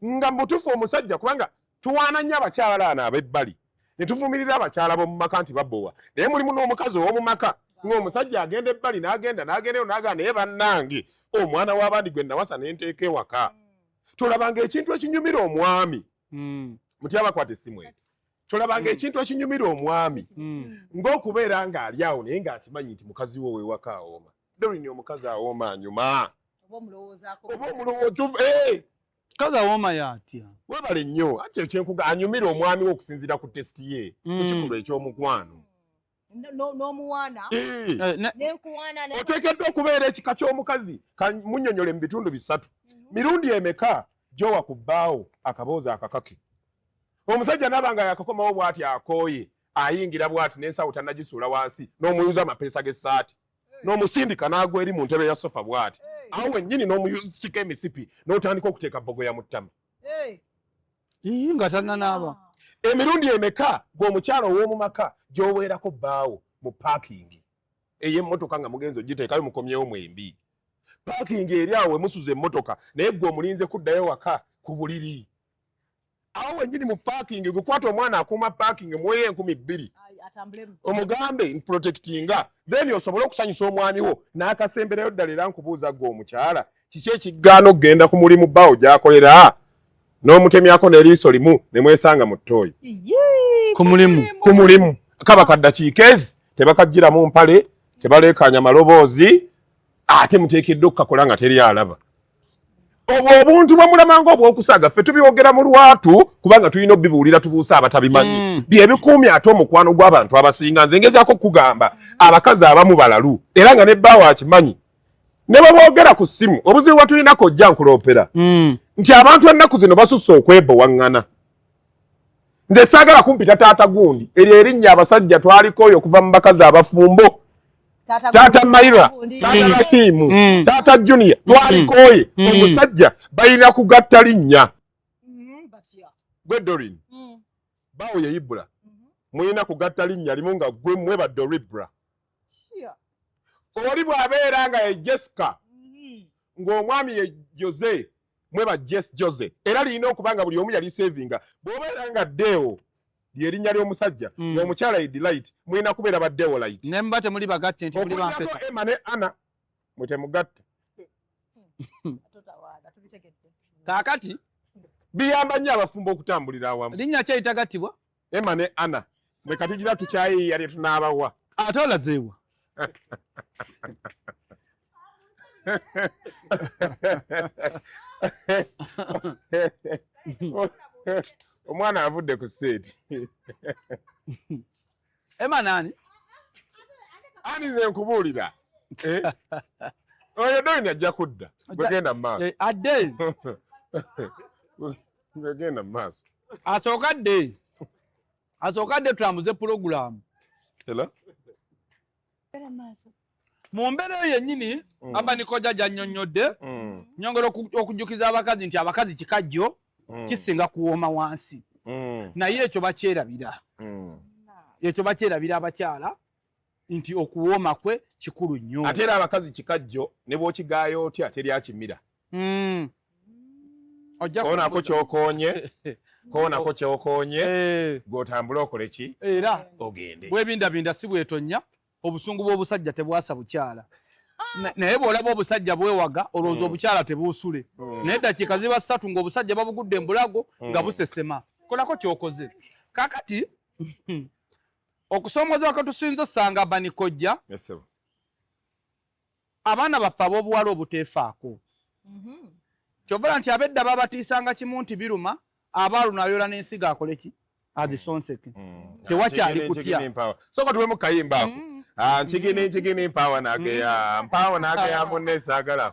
nga mutuufu omusajja kubanga tuwaana nnyo abakyala ana ab'ebbali ne tuvumirira abakyala b'omu maka nti babbowa naye mulimu n'omukazi ow'omu maka ng'omusajja agenda ebbali n'agendayo n'agamba naye bannange omwana w'abandi gwe nawasa ne nteeka ewaka. Tolabanga ekintu ekinyumira omwami mutya abakwata essimu eyo. Tolabanga ekintu ekinyumira omwami ng'okubeera ng'ali awo naye ng'akimanyi nti mukazi wo wewaka awooma. Doreen omukazi awooma anyuma oba omulowooza kazi awooma yatya webale nnyo ati ekyenkuga anyumira omwami we okusinziira ku tesiti ye mu kikulu eky'omukwano n'omuwaana oteekeddwa okubeera ekika ky'omukazi munnyonnyole mu bitundu 3 mirundi emeka gyowa ku bbaawo akaboozi akakake. Omusajja n'aba nga yakakomawo bw'ati akooye ayingira bw'ati n'ensawo tannagisuula wansi n'omuyuza amapeesa g'essaati n'omusindika n'agwa eri mu ntebe ya sofa bw'ati awo wennyini n'omuyuzika emisipi n'otandika okuteeka bogoya mu ttama nga tannanaaba. Emirundi emeka gw'omukyala ow'omu maka gy'oweerako bbaawo mu paakingi ey'emmotoka nga mugenzi ogiteekayo mukomyewo mwembi. Paakingi eri awo wemusuza emmotoka naye gwe omulinze kuddayo waka ku buliri. Awo wennyini mu paakingi gukwata omwana akuuma paakingi muweeyo 2,000 omugambe nprotectinga then osobole okusanyusa omwami wo n'akasemberayo ddala era nkubuuza gwe omukyala kiki ekigaana okugenda ku mulimu bbaawo gy'akolera n'omutemyako n'eriiso limu ne mwesanga mu ttooyi ku mulimu kaba kaddakiika ezi tebakagiramu mpale tebaleekaanya maloboozi ate muteekeddwa okukakola nga teri alaba. Obwo obuntu bwe mulamanga obw'okusaga ffe tubyogera mu lwatu kubanga tulina obibuulira tubuusa abatabimanyi bye bikuumye ate omukwano gw'abantu abasinga. Nze ngezaako okugamba abakazi abamu balalu era nga ne bbaawo akimanyi ne baboogera ku ssimu obuzibu bwe tulinako ojja nkuloopera nti abantu ennaku zino basusse okwebowaŋŋana. Nze saagala kumpita taata gundi eryo erinnya abasajja twaliko okuva mu bakazi abafumbo Tata Maira, Tata Rahimu, Tata Junior, twarikoye omusajja balina kugatta linnya. Gwe Doreen, bawo ye Ibra, mulina kugatta linnya limu nga gwe mweba Doribra. Oli bw'abeera nga ye Jessica, ng'omwami ye Jose, mweba Jose, era lirina okuba nga buli omu yali savinga. Bw'obeera nga Deo, lyerinnya ly'omusajja ng'omukyala ye Delight mulina kubeera ba Deolite ne mba temuli bagatte nti muli bampeta Emma ne Anna mwe temugatta Kaakati biyamba nnyo abafumbo okutambulira awamu. linnya kyayita gattibwa Emma ne Anna bwe katugira tukyayiiya lye tunaabawa. ate olazeewa. Omwana avudde ku seeti. Emma nani? Ani nze nkubuulira. Oyo Doyini ajja kudda. Gwe genda mu maaso. Adde. Gwe genda mu maaso. Asookadde tulambuze pulogulaamu. Hello? Mu mbeera eyo yennyini Abanikoja gy'annyonnyodde nyongera okujjukiza abakazi nti abakazi kikajjo kisinga kuwooma wansi. Naye ekyo bakyerabira. Ekyo bakyerabira abakyala nti okuwooma kwe kikulu nnyo. Ate era abakazi kikajjo ne bw'okigaayo otya teryakimira. Koonako kyokoonye gw'otambula okole ki? Era ogende. Bwebindabinda si bwetonya obusungu bw'obusajja tebwasa bukyala. Naye bw'olaba obusajja bwewaga olowooza obukyala tebuusule. Naye eddakiika ziba 3 ng'obusajja babugudde embulago nga busesema. Kolako kyokoze. Kaakati okusoomooza kwe tusinza osanga Abanikojja abaana baffe ab'obuwala obuteefaako. Kyovula nti abedda babatiisanga kimu nti biruma abaaluna ayola n'ensigo akole ki? Azisonseke. Tewakyali kutya. Sooka tuwemu kayimba ako. Nchigini mpawa nageya munne saagala.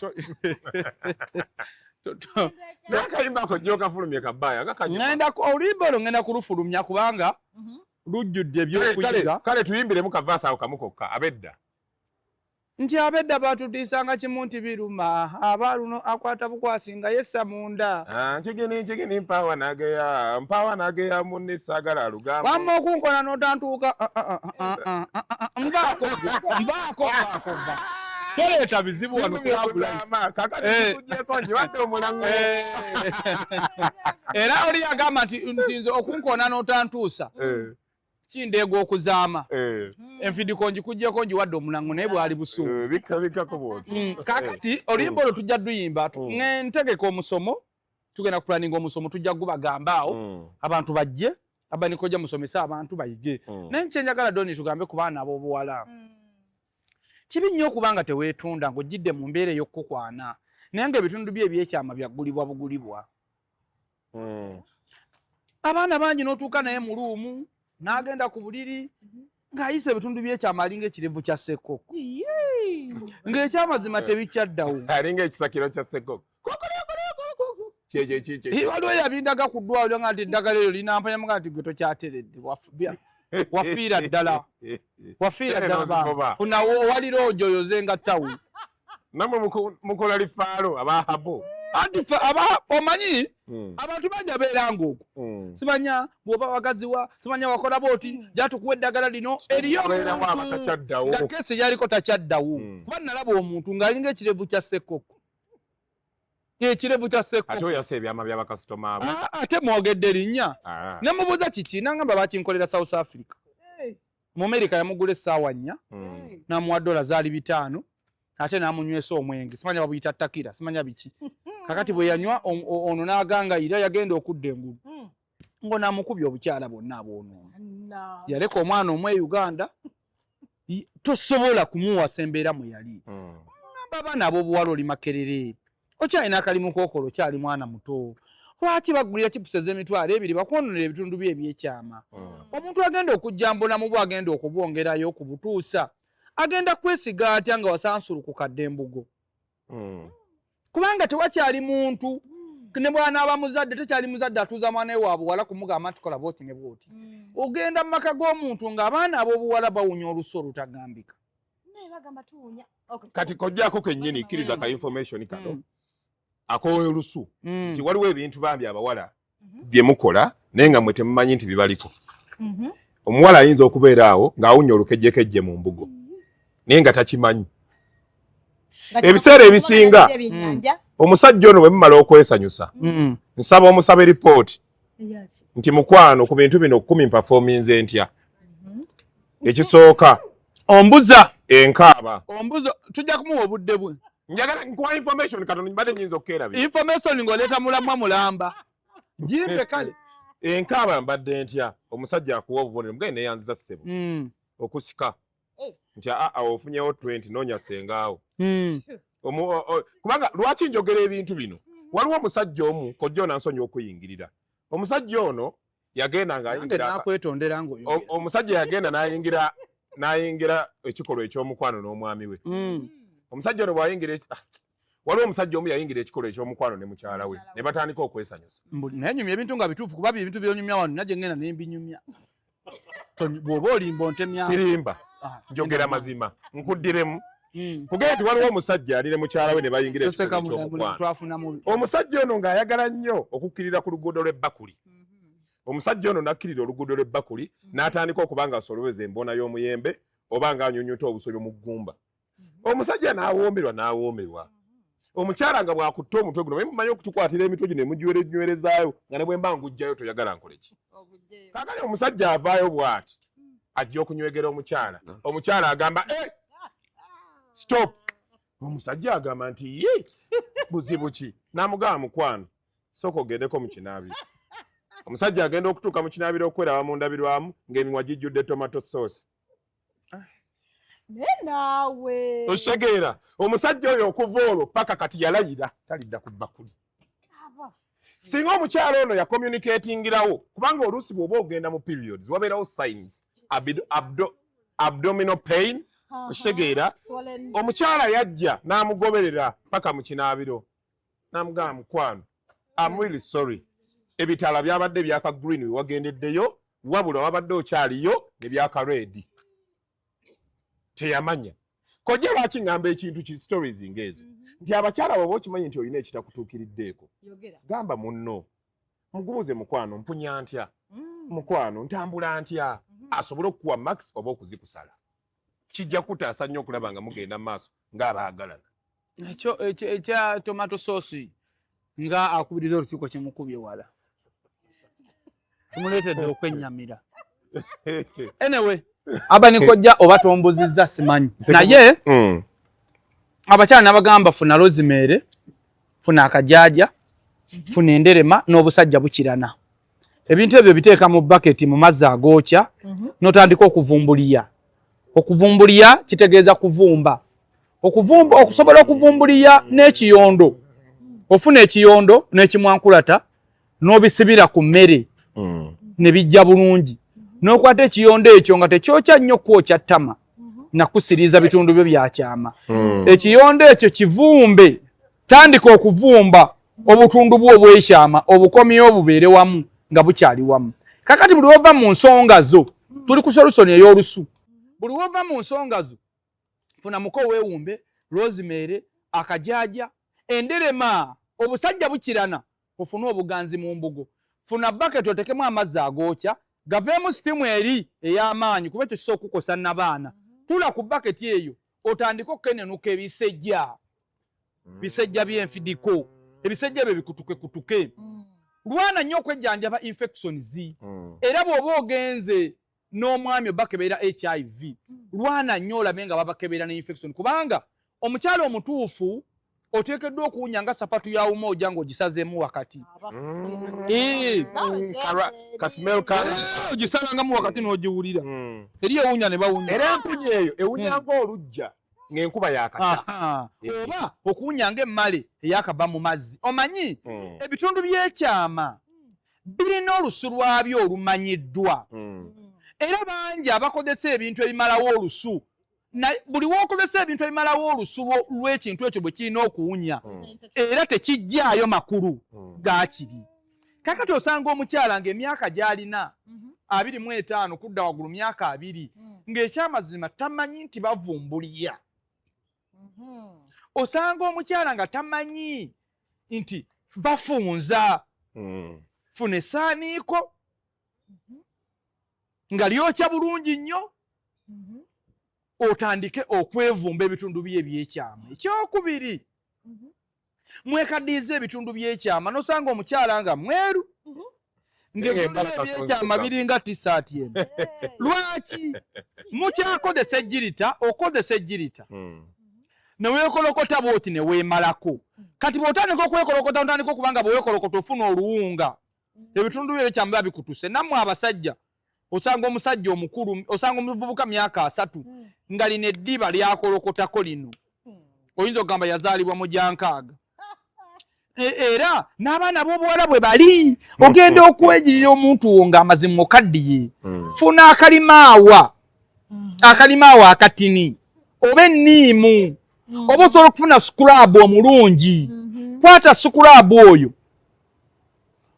Nakayimba ako jjo kafulumye kabaya. Oluyimba olwo ngenda kulufulumya kubanga lujjudde ebyokuyiga. Kale tuyimbiremu kavaasa ako kamu kokka abedda. Nti abedda batutiisanga kimu nti biruma abaaluno akwata bukwasi nga yessa munda. Nchigini mpawa nageya munne saagala alugamba. Wamma okunkona n'otantuuka mbaako. Toleeta bizibu wano kulabula. Kakati tukugyeko njiwadde omulango. Era oli yagamba nti nze okunkona n'otantuusa kindeega okuzaama. Enfidiko ngikugyeko njiwadde omulango naye bwali busuulu. Bikako bwoti. Kaakati oluyimba olwo tujja luyimba ntegeka omusomo tugenda kupulaninga omusomo tujja gubagamba awo abantu bajje Abanikojja musomese abantu bayige. Naye kyenjagala Doni tugambe ku baana ab'obuwala. Kibi nnyo okubanga teweetunda ng'ojjidde mu mbeera ey'okukukwana naye ng'ebitundu bye ebyekyama byaggulibwa bugulibwa. Abaana bangi n'otuuka naye mu luumu n'agenda ku buliri ng'ayise ebitundu by'ekyama alinga ekirevu kya ssekkoko. Ng'ekyamazima tebikyaddawo. Alinga ekisakiro kya ssekkoko. Waliwo yabindaga ku ddwaliro nga nti eddagala eryo linampanyamu nga nti gwe tokyateredde wafiira ddala. Wafiira ddala. Funa walira ojoyoze nga ttawu. Namwe mukola lifaalo abahabo. Anti omanyi abantu bajja beeranga okwo. Simanya bw'oba wagaziwa, simanya wakola booti, gyatukuwa eddagala lino eriyo omuntu. Dakeesi yaliko takyaddawo. Kuba nalaba omuntu ng'alinga ekirevu kya ssekkoko. Ekirevu kya ssekkoko. Ate oyasa ebyama by'abakasitoma abo. Ate mwogedde linnya. Ne mubuuza kiki nangamba bakinkolera South Africa. Mu America yamugula essaawa 4 n'amuwa $5. Ate n'amunywesa omwenge. Simanya babuyita takira, simanya biki. Kakati bwe yanywa ono n'agangayira yagenda okudda engulu. Ngo n'amukubya obukyala bwonna aboonoona. Yaleka omwana omwe Uganda tosobola kumuwasa embeera mwe yali. Ngamba abaana ab'obuwala oli Makerere. Okyalina akalimu kookolo okyali mwana muto. Lwaki baggulira chipusi z'emitwalo 2 bakwononera ebitundu bye ebyekyama? Omuntu agenda okujjambula mu bwo agenda okubwongerayo okubutuusa. Agenda kwesiga atya nga wasansulu ku kaddembugo. Kubanga tewakyali muntu ne bw'anaaba muzadde tekyali muzadde atuuza mwana we wabuwala kumugamba nti kola booti ne booti. Ogenda mu maka g'omuntu ng'abaana ab'obuwala bawunya olusu olutagambika. Kati kojjaako kennyini kkiriza ka information kano. Akowe olusu nti waliwo ebintu bambi abawala bye mukola naye nga mwe temumanyi nti bibaliko. Omuwala ayinza okubeera awo ng'awunya olukejjekejje mu mbugo naye nga takimanyi. Ebiseera ebisinga omusajja ono bwe mumala okwesanyusa nsaba omusaba eripooti nti mukwano ku bintu bino 10 mpafominze ntya. Ekisooka ombuza enkaaba ombuza tujja kumuwa obudde bwe njagala nkuwa information katono mbadde nyinza okukeerabira. Information ng'oleeta mulamwa mulamba. Gimpe kale. Enkaaba mbadde ntya omusajja akuwa obubonero mugende neyanziza ssebo. Okusika. Nti ofunyewo 20 noonya sengaawo. Kubanga lwaki njogera ebintu bino? Waliwo omusajja omu kojja nansonyiwa okuyingirira. Omusajja ono yagenda ng'ayingira. Omusajja yagenda n'ayingira ekikolwa eky'omukwano n'omwami we. Omusajja ono bw'ayingira waliwo omusajja omu yayingira ekikolwa eky'omukwano ne mukyala we ne batandika okwesanyusa. Naye nyumya ebintu nga bituufu kuba ebintu byonyumya wano najje ngenda ne mbinyumya. Bw'oba olimba ontemya. Sirimba. Njogera mazima. Nkuddiremu. Kugenda nti waliwo omusajja ali ne mukyala we ne bayingira ekikolwa eky'omukwano. Omusajja ono ng'ayagala nnyo okukkirira ku luguudo lw'ebbakuli. Omusajja ono nakkirira oluguudo lw'ebbakuli n'atandika okuba nga asolobeza embona y'omuyembe oba ng'anyunyuta obusolyo mu ggumba. Omusajja n'awoomerwa. Omukyala nga bw'akutte omutwe guno mumanyi okutukwatira emitwe gino emuginywerezaayo nga ne bwe mba ngujjayo toyagala nkole ki. Kaakali omusajja avaayo bw'ati ajja okunywegera omukyala. Omukyala agamba stop. Omusajja agamba nti buzibu ki? N'amugamba mukwano sooka ogendeko mu kinaabiro. Omusajja agenda okutuuka mu kinaabiro okweraba mu ndabirwamu ng'emimwa gijjudde tomato sauce. Naawe. Oshegeera omusajja oyo okuva olwo paka kati yalayira talidda ku bbakuli. Singa omukyala ono yakommunicatingirawo kubanga oluusi bw'oba ogenda mu periods wabeerawo signs abdominal pain. Oshegeera omukyala yajja n'amugoberera paka mu kinaabiro n'amugamba mukwano I'm really sorry. Ebitala byabadde byaka green wagendeddeyo wabula wabadde okyaliyo ne byaka red. Teyamanya. Kojja lwaki ngamba ekintu ki stories ng'ezo. Nti abakyala bw'oba okimanyi nti olina ekitakutuukiriddeeko. Gamba munno. Mugubuze mukwano mpunya ntya. Mukwano ntambula ntya. Asobole okukuwa max oba okuzikusala. Kijja kutaasa nnyo okulaba nga mugenda mu maaso ng'abaagalana. Ekya tomato sauce nga akubiriza olukiiko kyemukubye wala. Tumuleetedde okwennyamira. Anyway. Abanikojja oba tombuzizza simanyi. Naye abakyala nabagamba funa rosemary, funa akajaja, funa enderema n'obusajja bukirana. Ebintu ebyo biteeka mu bucket mu mazzi agookya n'otandika okuvumbulira. Okuvumbulira kitegeeza kuvumba. Okusobola okuvumbulira n'ekiyondo. Ofuna ekiyondo n'ekimwankulata n'obisibira ku mmere ne bijja bulungi. N'okwata ekiyondo ekyo nga tekyokya nnyo kwokya ttama nakusiriza bitundu byo byakyama. Ekiyondo ekyo kivumbe, tandika okuvumba obutundu bwo obwekyama obukomyewo obubeere wamu nga bukyali wamu. Kakati buli wova mu nsonga zo tuli ku solusoni ey'olusu. Buli wova mu nsonga zo funa muko weewumbe, rosemary, akajaja, enderema, obusajja bukirana, ofune obuganzi mu mbugo. Funa bucket otekemu amazzi agookya. Gaveemu sitimu eri ey'amaanyi kuba ekyo kisobola okukosa n'abaana. Tula ku bucket eyo otandika okukenenuka ebisejja. Bisejja by'enfidiko. Ebisejja bye bikutuke. Lwana nnyo okwejjanjaba infections. Era bw'oba ogenze n'omwami obakebera HIV. Lwana nnyo olabe nga babakebera ne infection. Kubanga omukyala omutuufu oteekeddwa okuwunya nga sapatu ya umoja ng'ogisazeemu wakati. Kasimel kale ogisalangamu wakati n'ogiwulira. Eri ewunya ne bawunya. Era empunya eyo ewunya ng'olujja ng'enkuba yakata. Oba okuwunya ng'emmale eyakava mu mazzi. Omanyi ebitundu by'ekyama birina olusu lwabyo olumanyiddwa. Era bangi abakozesa ebintu ebimalawo olusu. Buli w'okozesa ebintu ebimalawo olusu lw'ekintu ekyo bwe kirina okuwunya era tekijjaayo makulu gaakiri. Kakati osanga omukyala ng'emyaka gy'alina 25 kudda waggulu myaka 2 ng'ekyamazima tamanyi nti bavumbulira. Osanga omukyala nga tamanyi nti bafunza. Funa essaaniiko nga lyokya bulungi nnyo otandike okwevumba ebitundu bye ebyekyama. Ekyokubiri mwekaddiiza ebitundu by'ekyama n'osanga omukyala nga mweru ng'ebitundu ebyekyama biringa t-shirt eno. Lwaki? Mukyakozesa ejjirita, okozesa ejjirita ne weekolokota bwoti ne weemalako kati bw'otandika okwekolokota otandika okubanga bweweekolokota ofuna oluwunga ebitundu byo ekyambula bikutuse nammwe abasajja osanga omusajja omukulu osanga omuvubuka myaka 3 nga lino eddiba lyakolokotako lino oyinza okugamba yazaalibwa mu Jankaaga era n'abaana b'obuwala bwe bali ogenda okwegirira omuntu wo ng'amazima okaddiye funa akalimaawa akatini oba enniimu oba osobola okufuna sukulaabu omulungi kwata sukulaabu oyo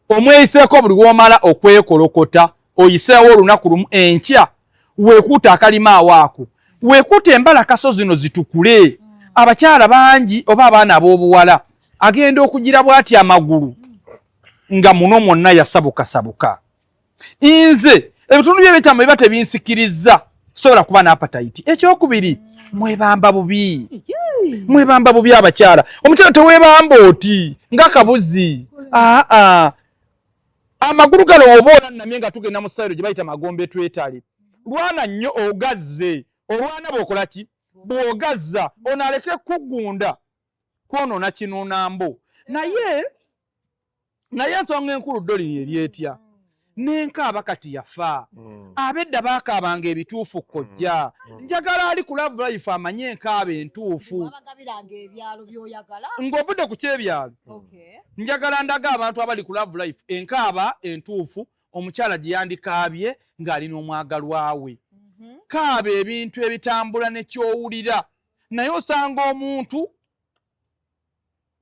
omweyiseeko buli w'omala okwekolokota oyiseewo olunaku lumu enkya weekuuta akalimaawo ako weekuuta embalakaso zino zitukule abakyala bangi oba abaana ab'obuwala agenda okugira bw'ati amagulu nga muno mwonna yasabukasabuka nze ebitundu by'ebitamu biba tebinsikiriza sobola kuba n'apatayiti ekyokubiri mwebamba bubi abakyala omukyala teweebamba oti ng'akabuzi amagulu galo oba olannamye nga tugenda mu ssayiro gye bayita magombe twetale lwana nnyo ogazze olwana bw'okola ki bw'ogazza ono aleke kugunda kwonoona kinuunambo naye ensonga enkulu ddolini eryetya n'enkaaba kati yafa abedda baakaabanga ebituufu kkojja njagala ali ku Love Life amanye enkaaba entuufu ng'ovudde ku kyebyalo njagala ndaga abantu abali ku Love Life enkaaba entuufu omukyala gye yandikaabye ng'alina omwagalwa we kaaba ebintu ebitambula ne kyowulira naye osanga omuntu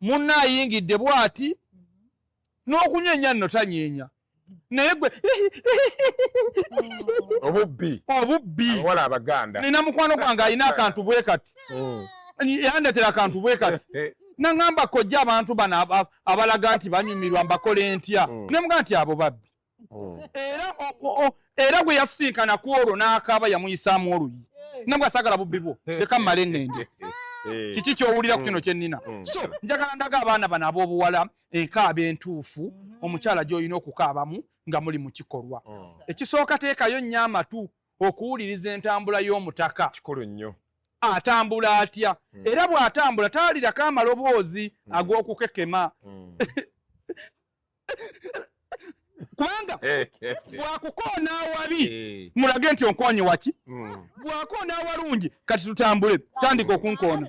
munna ayingidde bw'ati n'okunyeenya nno tanyeenya naye gwe obubbi abawala abaganda nina mukwano gwange alina akantu bwe kati yandetera akantu bwe kati naŋŋamba kojja abantu bano abalaga nti banyumirwa mbakole ntya nemuga nti abo babbi era gwe yasinkana ku olwo n'akaaba yamuyisaamu oluyi nabwe asagala bubbi bwo leka mmale ŋŋende kiki kyowulira ku kino kyennina so njagala ndaga abaana bano ab'obuwala enkaaba entuufu omukyala gy'olina okukaabamu nga muli mu kikolwa ekisooka teekayo nnyo amatu okuwuliriza entambula y'omutaka kikulu nnyo atambula atya era bw'atambula taalirako amaloboozi ag'okukekema kubanga bwakukoona awabi mulage nti onkonye waki bwakoona awalungi kati tutambule tandika okunkoona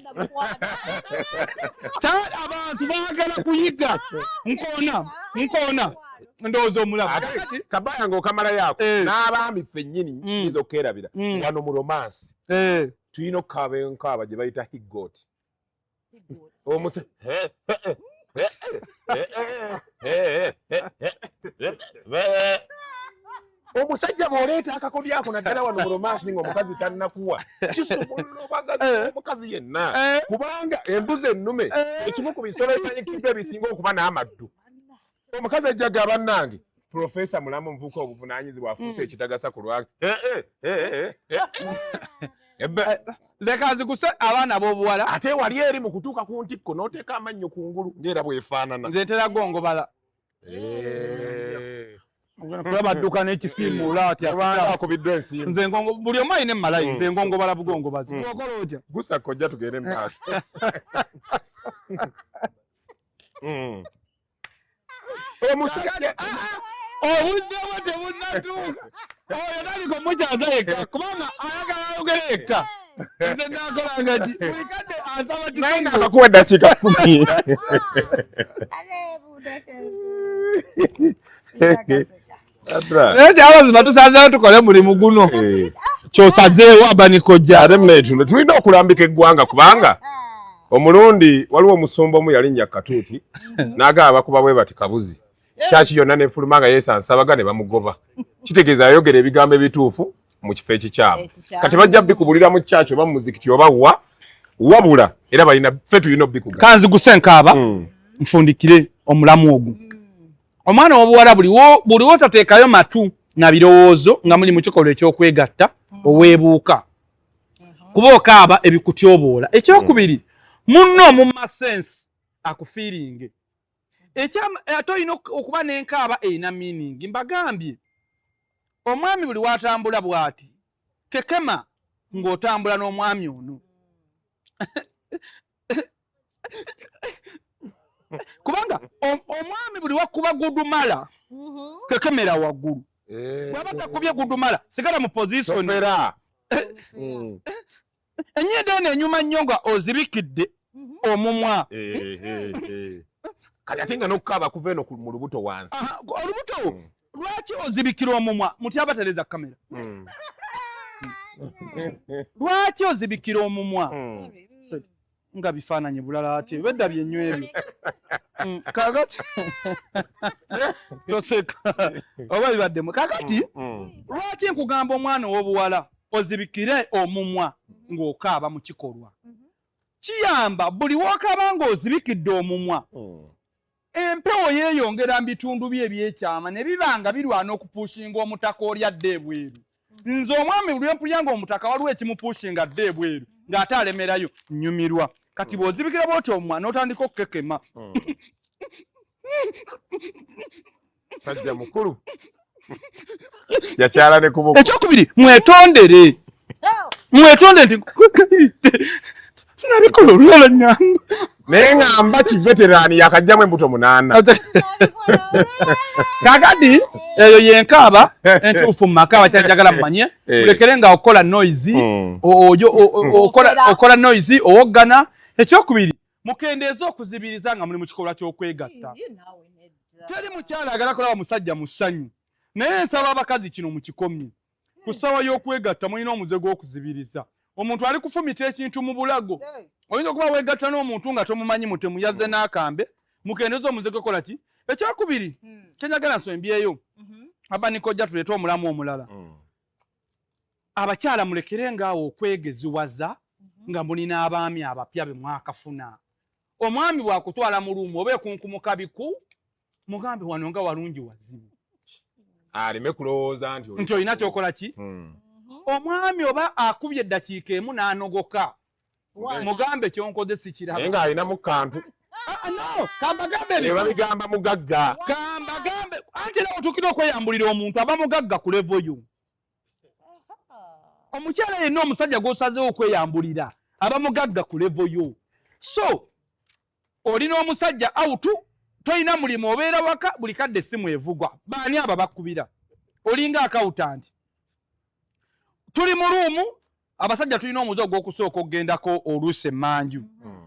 abantu baagala kuyiga nkoona ndowooza omulaba kabaya ng'okamala yaako n'abaami ffennyini tuyinza okukerabira wano mu romansi tulina okukaaba enkaaba gye bayita higot omusajja bw'oleeta akakodyo ako naddala wano mu romansi ng'omukazi tannakuwa kisobola omukazi yenna kubanga embuzi ennume ekimu ku bisolo ebimanyikiddwa ebisinga okuba n'amaddu omukazi ajjaga bannange Profesa Mulamu Nvuka obuvunaanyizibwa afuuse ekitagasa ku lwange leka nziguse abaana b'obuwala ate wali eri mu kutuuka ku ntikko n'oteeka amannyo ku ngulu ng'era bw'efaanana nze ntera gongobala kulaba dduka n'ekisiimuula ati akubiddwa ensimbi nze buli omu alina emmalayi nze ngongobala bugongobazi okola otya gusa kojja tugende mu maaso omusajja obudde bwe tebunnatuuka oyo taliko mukyaza yekka kubanga ayagala ayogere yekka nze nakolanga ki buli kadde ansaba naye ng'akakuwa eddakiika 10 naye kyabazima tusazeewo tukole mulimu guno kyosazeewo abanikojja ate munetuno tulina okulambika eggwanga kubanga omulundi waliwo omusumba omu yalinnya Katuuti n'agaba abakuba bwe bati kabuzi kyaki yonna nefuluma nga yeesansabaga ne bamugoba kitegeeza ayogera ebigambo ebituufu mu kifo ekikyamu kati bajja bikubulira mu kyaki oba mu muzikiti oba wabula era balina ffe tulina obbikuga kanziguse enkaaba nfundikire omulamu ogwo omwana w'obuwala buliwo tateekayo matu na birowoozo nga muli mu kikolwa eky'okwegatta oweebuuka kuba okaaba ebikutyoboola ekyokubiri munno mu masensi akufiiringe ate olina okuba n'enkaaba erina meaning mbagambye omwami buli watambula bw'ati kekema ng'otambula n'omwami ono kubanga omwami buli wakuba gudumala kekemera waggulu bwaba takubye gudumala sigala mu position enyindo eno enyuma nnyo nga ozibikidde omumwa kati ate nga n'okukaaba kuva eno mu lubuto wansi olubuto lwaki ozibikira omumwa muti abatereza kamera lwaki ozibikira omumwa nga bifaananyi bulala ati bedda byennywa ebyo kakati toseka oba bibaddemu kakati lwaki nkugamba omwana ow'obuwala ozibikire omumwa ng'okaaba mu kikolwa kiyamba buli w'okaaba ng'ozibikidde omumwa empewo yeeyongera mu bitundu bye ebyekyama ne biba nga birwana okupushinga omutaka oli adde ebweru nze omwami buli lwempulya ng'omutaka waliwo ekimupushinga adde ebweru ng'ate alemerayo nnyumirwa kati bw'ozibikira bw'oti omumwa n'otandika okukekema sajja mukulu yakyala ne kubuka ekyokubiri mwetondere nti tunabikola olulala nyamba naye ngamba kiveterani yakajjamu embuto 8 kakati eyo yenkaaba entuufu mu maka abakyajagala mumanye mulekere nga okola noise okola noise owoggana ekyokubiri mukendeeza okuzibiriza nga muli mu kikolwa ky'okwegatta teri mukyala agala kulaba musajja mu ssanyu naye nsaba abakazi kino mukikomye ku ssawa y'okwegatta mulina omuze gw'okuzibiriza omuntu ali kufumita ekintu mu bulago oyinza okuba weegatta n'omuntu nga tomumanyi mutemu yazze n'akambe mukendeeza omuze gwekola ki ekyokubiri kyenyagala nsembyeyo abanikojja tuleete omulamu omulala abakyala mulekere ngaawo okwegeziwaza nga mulina abaami abapya be mwakafuna omwami bwakutwala mu luumu oba ekunkumuka biku mugambe wano nga walungi wazibu aleme kulowooza nti olina kyokola ki omwami oba akubye eddakiika emu n'anogoka mugambe kyonkoze sikiraba naye ng'alinamu kantu kambagambebabigamba mugagga kambagambe anti era otuukira okweyambulira omuntu aba mugagga ku levo yo omukyala yenna omusajja gw'osazeewo okweyambulira aba mugagga ku levo yo so olina omusajja awutu toyina mulimu obeera waka buli kadde essimu evugwa baani aba bakkubira olinga akawutanti tuli mu luumu abasajja tulina omuze ogw'okusooka okugendako oluusi emmanju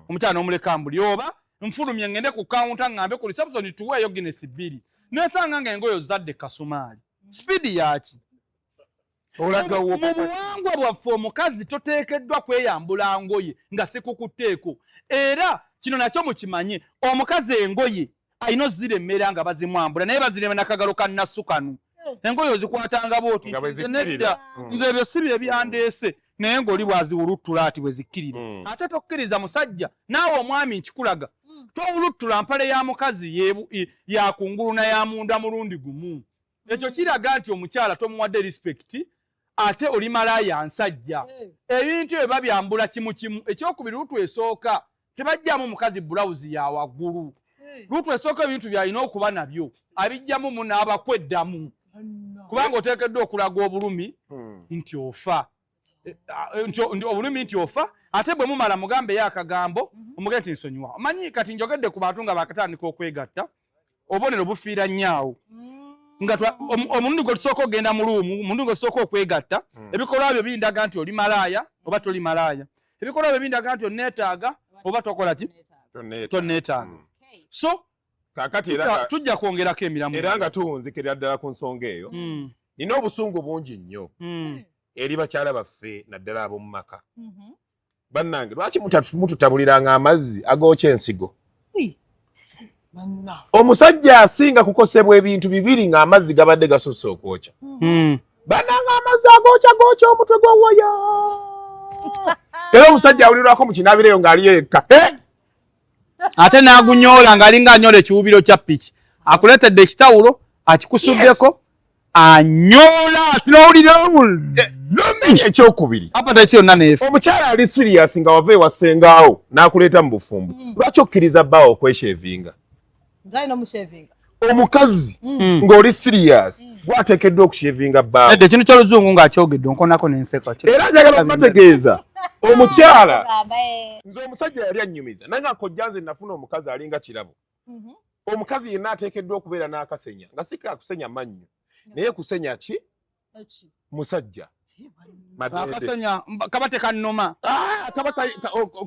omukyala n'omuleka mbuli oba nfulumye ngende ku kawunta ngambe ku reception tuweeyo Guinness 2 nesanga nga engoyo zadde kasumaali speedi yaki mu buwangwa bwaffe omukazi toteekeddwa kweyambula ngoye nga sikukutteeko era kino nakyo mukimanye omukazi engoye ayina oziremera nga bazimwambula naye bazirema nakagalo kannasu kanu engoye ozikwatanga booti nedda nze ebyo si bye byandeese naye ng'oli bwaziwuluttula ati bwe zikkirire ate tokkiriza musajja naawe omwami nkikulaga towuluttula mpale ya mukazi yakungulu na ya munda mulundi gumu ekyo kiraga nti omukyala tomuwadde respect ate oli malaaya nsajja ebintu ebyo babyambula kimu kimu ekyokubiri lutu esooka tebajjamu mukazi bulawuzi ya waggulu lutu esooka ebintu byalina okuba nabyo abijjamu mu n'abakweddamu kubanga oteekeddwa okulaga obulumi nti ofa obulumi nti ofa ate bwe mumala mugambe yo akagambo omugende nti nsonyiwa omanyi kati njogedde ku bantu nga bakatandika okwegatta obubonero bufiira nnyaawo nga omulundi gwe tusooka okgenda mu luumu omulundi gwe tusooka okwegatta ebikolwa byo bindaga nti oli malaaya oba toli malaaya ebikolwa byo bindaga nti oneetaaga oba tokola ki toneetaaga so kakati era tujja kwongerako emiramu era nga tuwunzikirira ddala ku nsonga eyo nina obusungu bungi nnyo eri bakyala baffe naddala ab'omu maka bannange lwaki mututabuliranga amazzi agookya ensigo omusajja asinga kukosebwa ebintu bibiri ng'amazzi gabadde gasusse okwokya bannanga amazzi agookya omutwe gw'owoya era omusajja awulirwako mu kinaabireyo ng'aliyo yekka ate n'agunyoola ng'alinga anyola ekiwubiro kya piki akuleetedde ekitawulo akikusuddeko anyoola tinowulira ekyokubiri apata eki yonna neefu omukyala ali sirias nga wava ewasengaawo n'akuleeta mu bufumbo lwaki okkiriza bbaawo okweshevinga omukazi ng'oli sirias gwateekeddwa okushevinga bbaawo edde ekintu ky'oluzungu ng'akyogedde onkonako n'enseka era njagala okubategeeza omukyala nze omusajja yali annyumiza naye nga kojja nze nafuna omukazi alinga kirabo omukazi yenna ateekeddwa okubeera n'akasenya nga si kakusenya mannyo naye kusenya ki musajja akasenya kaba tekannoma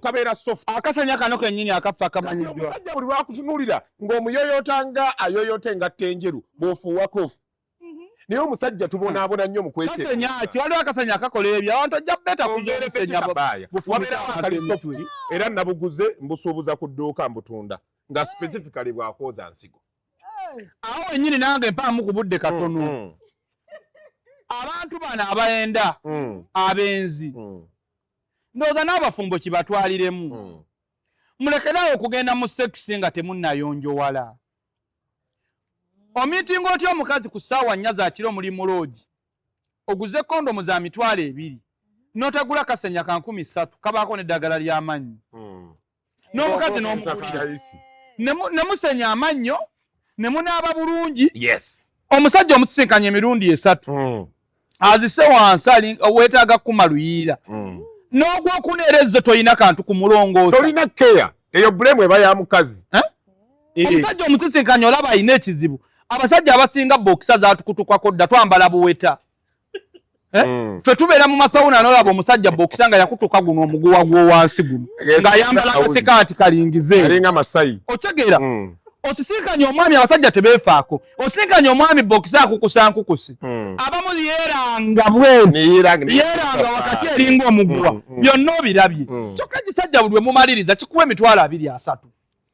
kabeera soft akasenya kano kennyini akafa akamanyiddwa omusajja buli lwakutunuulira ng'omuyoyotanga ayoyote engatta enjeru bw'ofuuwako naye omusajja tubonaabona nnyo mu kwesenya ki waliwo akasenya akakola ebyo abantu ojja beta kuzomusenya wabeerawo akali soft era nabuguze mbusuubuza ku dduuka mbutunda nga specifically bw'akwoza nsigo awo wennyini nange mpaamu ku budde katono abantu bano abayenda abenzi ndowooza n'abafumbo kibatwaliremu mulekerawo okugenda mu sekisi nga temunnayonjowala omiitinga otya omukazi ku ssaawa 4 za kiro muli mu loogi oguze kondomu za mitwalo 2 n'otagula kasenya ka 13 kabaako n'eddagala ly'amannyo n'omukazi n'omugulira ne musenya amannyo ne munaaba bulungi omusajja omutusinkanya emirundi 3 azise wansi weetaaga kumaluyiira n'ogwokuneerezze toyina kantu ku mulongoosa tolina keya eyo bulemu eba ya mukazi omusajja omutusinkanya olaba ayina ekizibu abasajja abasinga bokisa zaatukutukwako dda twambala buweta ffe tubeera mu masawuna n'olaba omusajja bokisa nga yakutuka guno omuguwa gw'owansi guno ng'ayambala akasikaati kalingize alinga masayi otegeera osisinkanya omwami abasajja tebeefaako osisinkanya omwami bokisa akukusa nkukusi abamu yeeranga bwene yeeranga wakati eringa omuguwa byonna obirabye kyokka ekisajja buli we mumaliriza kikuwa emitwalo 23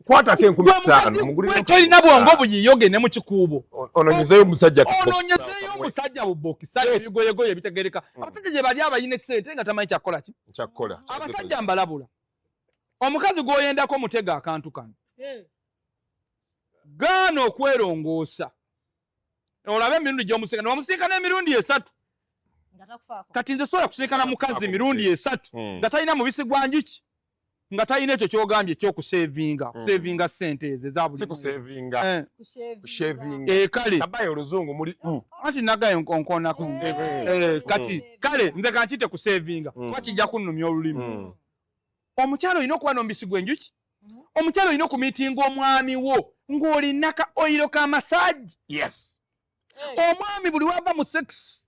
kwatako 15 tolina bwongo buyiyoge ne mu kikuubo ononyezeyo omusajja ononyezeyo omusajja bubokisa ebigoyegoye ebitegereka abasajja gye bali abayina essente nga tamanyi kyakkola abasajja mbalabula omukazi gw'oyendako mutega akantu kano gaana okwerongoosa olabe emirundi gy'omusinkana wamusinkana emirundi 3 kati nze sobola kusinkana mukazi emirundi 3 nga talina mubisi gwa njuki nga talina ekyo kyogambye ekyokusevinga sente ezo eza buli kale oluzungu muli anti nagayo nkonkonako kati kale nze kankite kusevinga kuba kijja kunnumya olulimi omukyalo olina okuba n'omubisi gw'enjuki omukyalo olina okumiitinga omwami wo ng'olina ka oyiro ka masaji omwami buli wava mu sex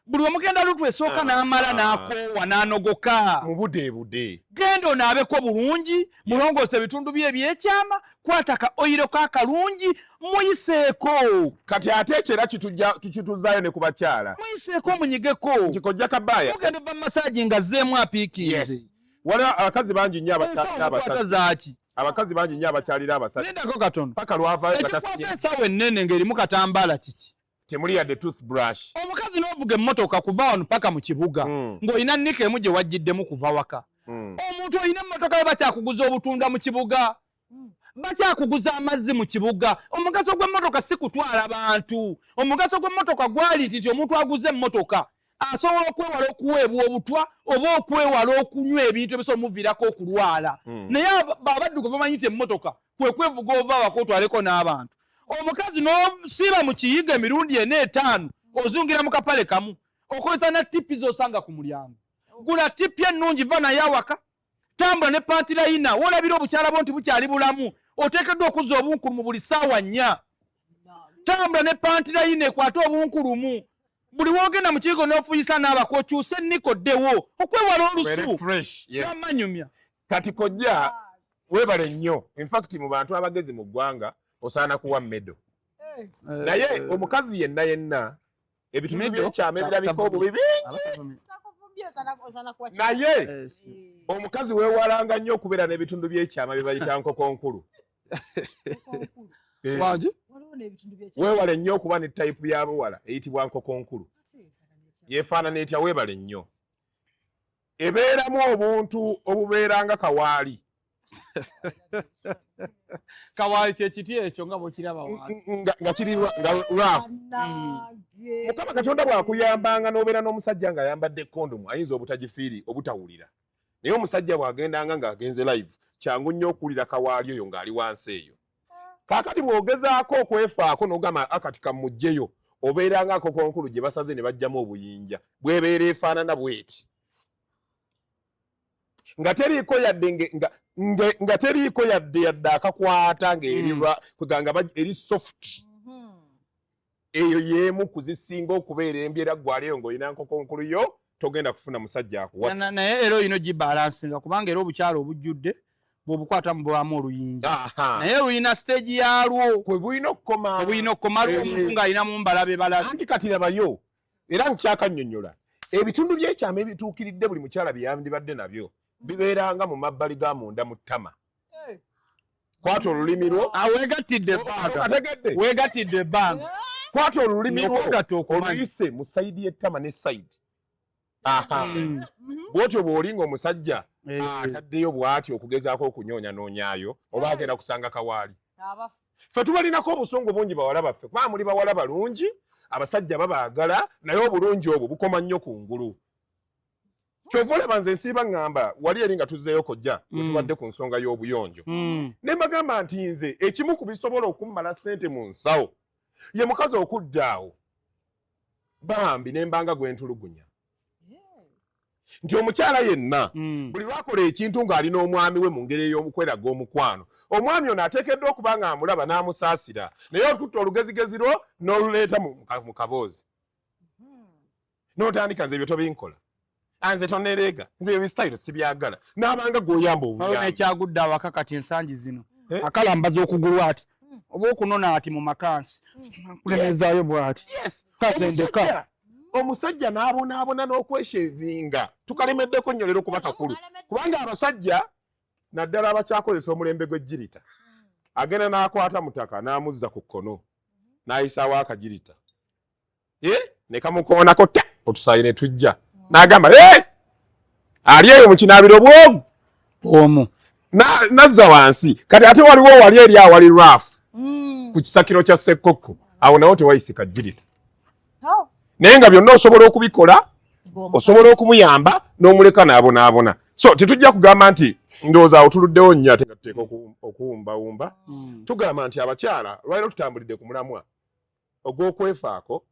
buli wamugenda lutu esooka n'amala n'akoowa n'anogoka mu budeebude genda onaabeko bulungi mulongoose ebitundu bye ebyekyama kwata ka oyiro ka kalungi muyiseeko kati ate ekyera tukituzaayo ne ku bakyala muyiseeko munyigeko kikojja kabaaya ogenda ova masaji nga zzeemu apiikinze waliwo abakazi bangi nnyo abakazi bangi nnyo abakyalira abasajja nendako katono paka lwavaayo ekikwasa ensaawa ennene ng'erimu katambaala kiki temuli yadde toothbrush omukazi n'ovuga emmotoka kuva wano paka mu kibuga ng'olina nnika emu gye wajjiddemu kuva waka omuntu olina emmotoka we bakyakuguza obutunda mu kibuga bakyakuguza amazzi mu kibuga omugaso gw'emmotoka si kutwala bantu omugaso gw'emmotoka gwali nti omuntu aguze emmotoka asobola okwewala okuweebwa obutwa oba okwewala okunywa ebintu ebisobola omuviirako okulwala naye abaddugavu bamanyi nti emmotoka kwe kwevuga ova awaka otwaleko n'abantu omukazi n'osiiba mu kiyiga emirundi 4 5 ozungira mu kapale kamu okozesa na tipi z'osanga ku mulyango gula tipi ennungi va naye awaka tambula ne pantirayina wolabira obukyala bwo nti bukyali bulamu oteekeddwa okuzza obunkulumu buli ssaawa 4 tambula ne pantirayina ekwate obunkulumu buli woogenda mu kiyigo n'ofuyisa n'abako okyuse ennikoddewo okwewala olusu amanyumya kati kojja weebale nnyo infact mu bantu abagezi mu ggwanga osaana kuwa medo naye omukazi yenna ebitundu by'ekyama ebirabika obubi bingi naye omukazi weewalanga nnyo okubeera n'ebitundu by'ekyama bye bayita nkokonkulu weewale nnyo okuba ne tayipu y'abuwala eyitibwa nkokonkulu yeefaanana etya weebale nnyo ebeeramu obuntu obubeeranga kawaali kawaali kyekiti ekyo nga bwekiraba nga kiri lwafu mukama katonda bwakuyambanga n'obeera n'omusajja ng'ayambadde kondomu ayinza obutagifiiri obutawulira naye omusajja bw'agendanga ng'agenze live kyangu nnyo okuwulira kawaali oyo ng'ali wansi eyo kaakati bw'ogezaako okwefaako n'ogamba akati kamugjeyo obeeranga nkokonkulu gye basaze ne bajjamu obuyinja bw'ebeera efaanana bw'eti nga teriiko yadde nga teriiko yadde akakwata ng'erirwa kuganga eri soft eyo y'emu kuzisinga okubeera embyera gwaleyo ng'olina nkoko nkulu yo togenda kufuna musajja akuwasa naye era olina ogibalansinga kubanga era obukyala obujjudde bw'obukwata mu bwamu oluyinza naye luyina stage yalwo kwe bulina okukoma omuntu ng'alinamu mbalabe balabe anti kati labayo era nkyakannyonnyola ebitundu by'ekyama ebituukiridde buli mukyala bye yandibadde nabyo bibeeranga mu mabbali ga munda mu ttama kwata olulimi lwo weegattidde ebbanga kwata olulimi lwo oluyise mu sayidi y'ettama ne sayidi bwotyo bw'olinga omusajja ataddeyo bw'atyo okugezaako okunyoonya-noonyaayo oba agenda kusanga kawaali ffe tubalinako obusungu bungi bawala baffe kubanga muli bawala balungi abasajja babaagala naye obulungi obwo bukoma nnyo ku ngulu kyova olaba nze nsiiba ŋŋamba wali eri nga tuzzeeyo kojja bwe tubadde ku nsonga y'obuyonjo ne mbagamba nti nze ekimu ku bisobola okummala ssente mu nsawo ye mukazi okudda awo bambi ne mbanga gwentulugunya nti omukyala yenna buli lwakola ekintu ng'alina omwami we mu ngeri ey'omukweraga omukwano omwami ono ateekeddwa okuba nga amulaba n'amusaasira naye otutta olugezigezi lwo n'oluleeta mu kaboozi n'otandika nze ebyo tobinkola nze tonereega nze ebyo bisitayiro sibyagala n'abanga gw'oyamba obuyambi n'ekyagudde awaka kati ensangi zino akalambaza okugulu ati oba okunona ati mu makansi kulemezaayo bw'ati kasendeka omusajja n'abonaabona n'okweshevinga tukalemeddeko nnyo leero kuba kakulu kubanga abasajja naddala abakyakozesa omulembe gw'ejjirita agenda n'akwata mutaka n'amuzza ku kkono n'ayisaawo akajirita ne kamukoonako ta otusaayi ne tujja n'agamba ali eyo mu kinaabiro bwogu omwo nazza wansi kati ate waliwo wali eri awali raafu ku kisakiro kya ssekkokko awo nawo tewayise kajjirita naye nga byonna osobola okubikola osobola okumuyamba n'omuleka n'abonaabona so tetujja kugamba nti ndowooza awo tuluddewo nnyo ate nga tuteeka okuwumbawumba tugamba nti abakyala lwaliro tutambulidde ku mulamwa ogw'okwefaako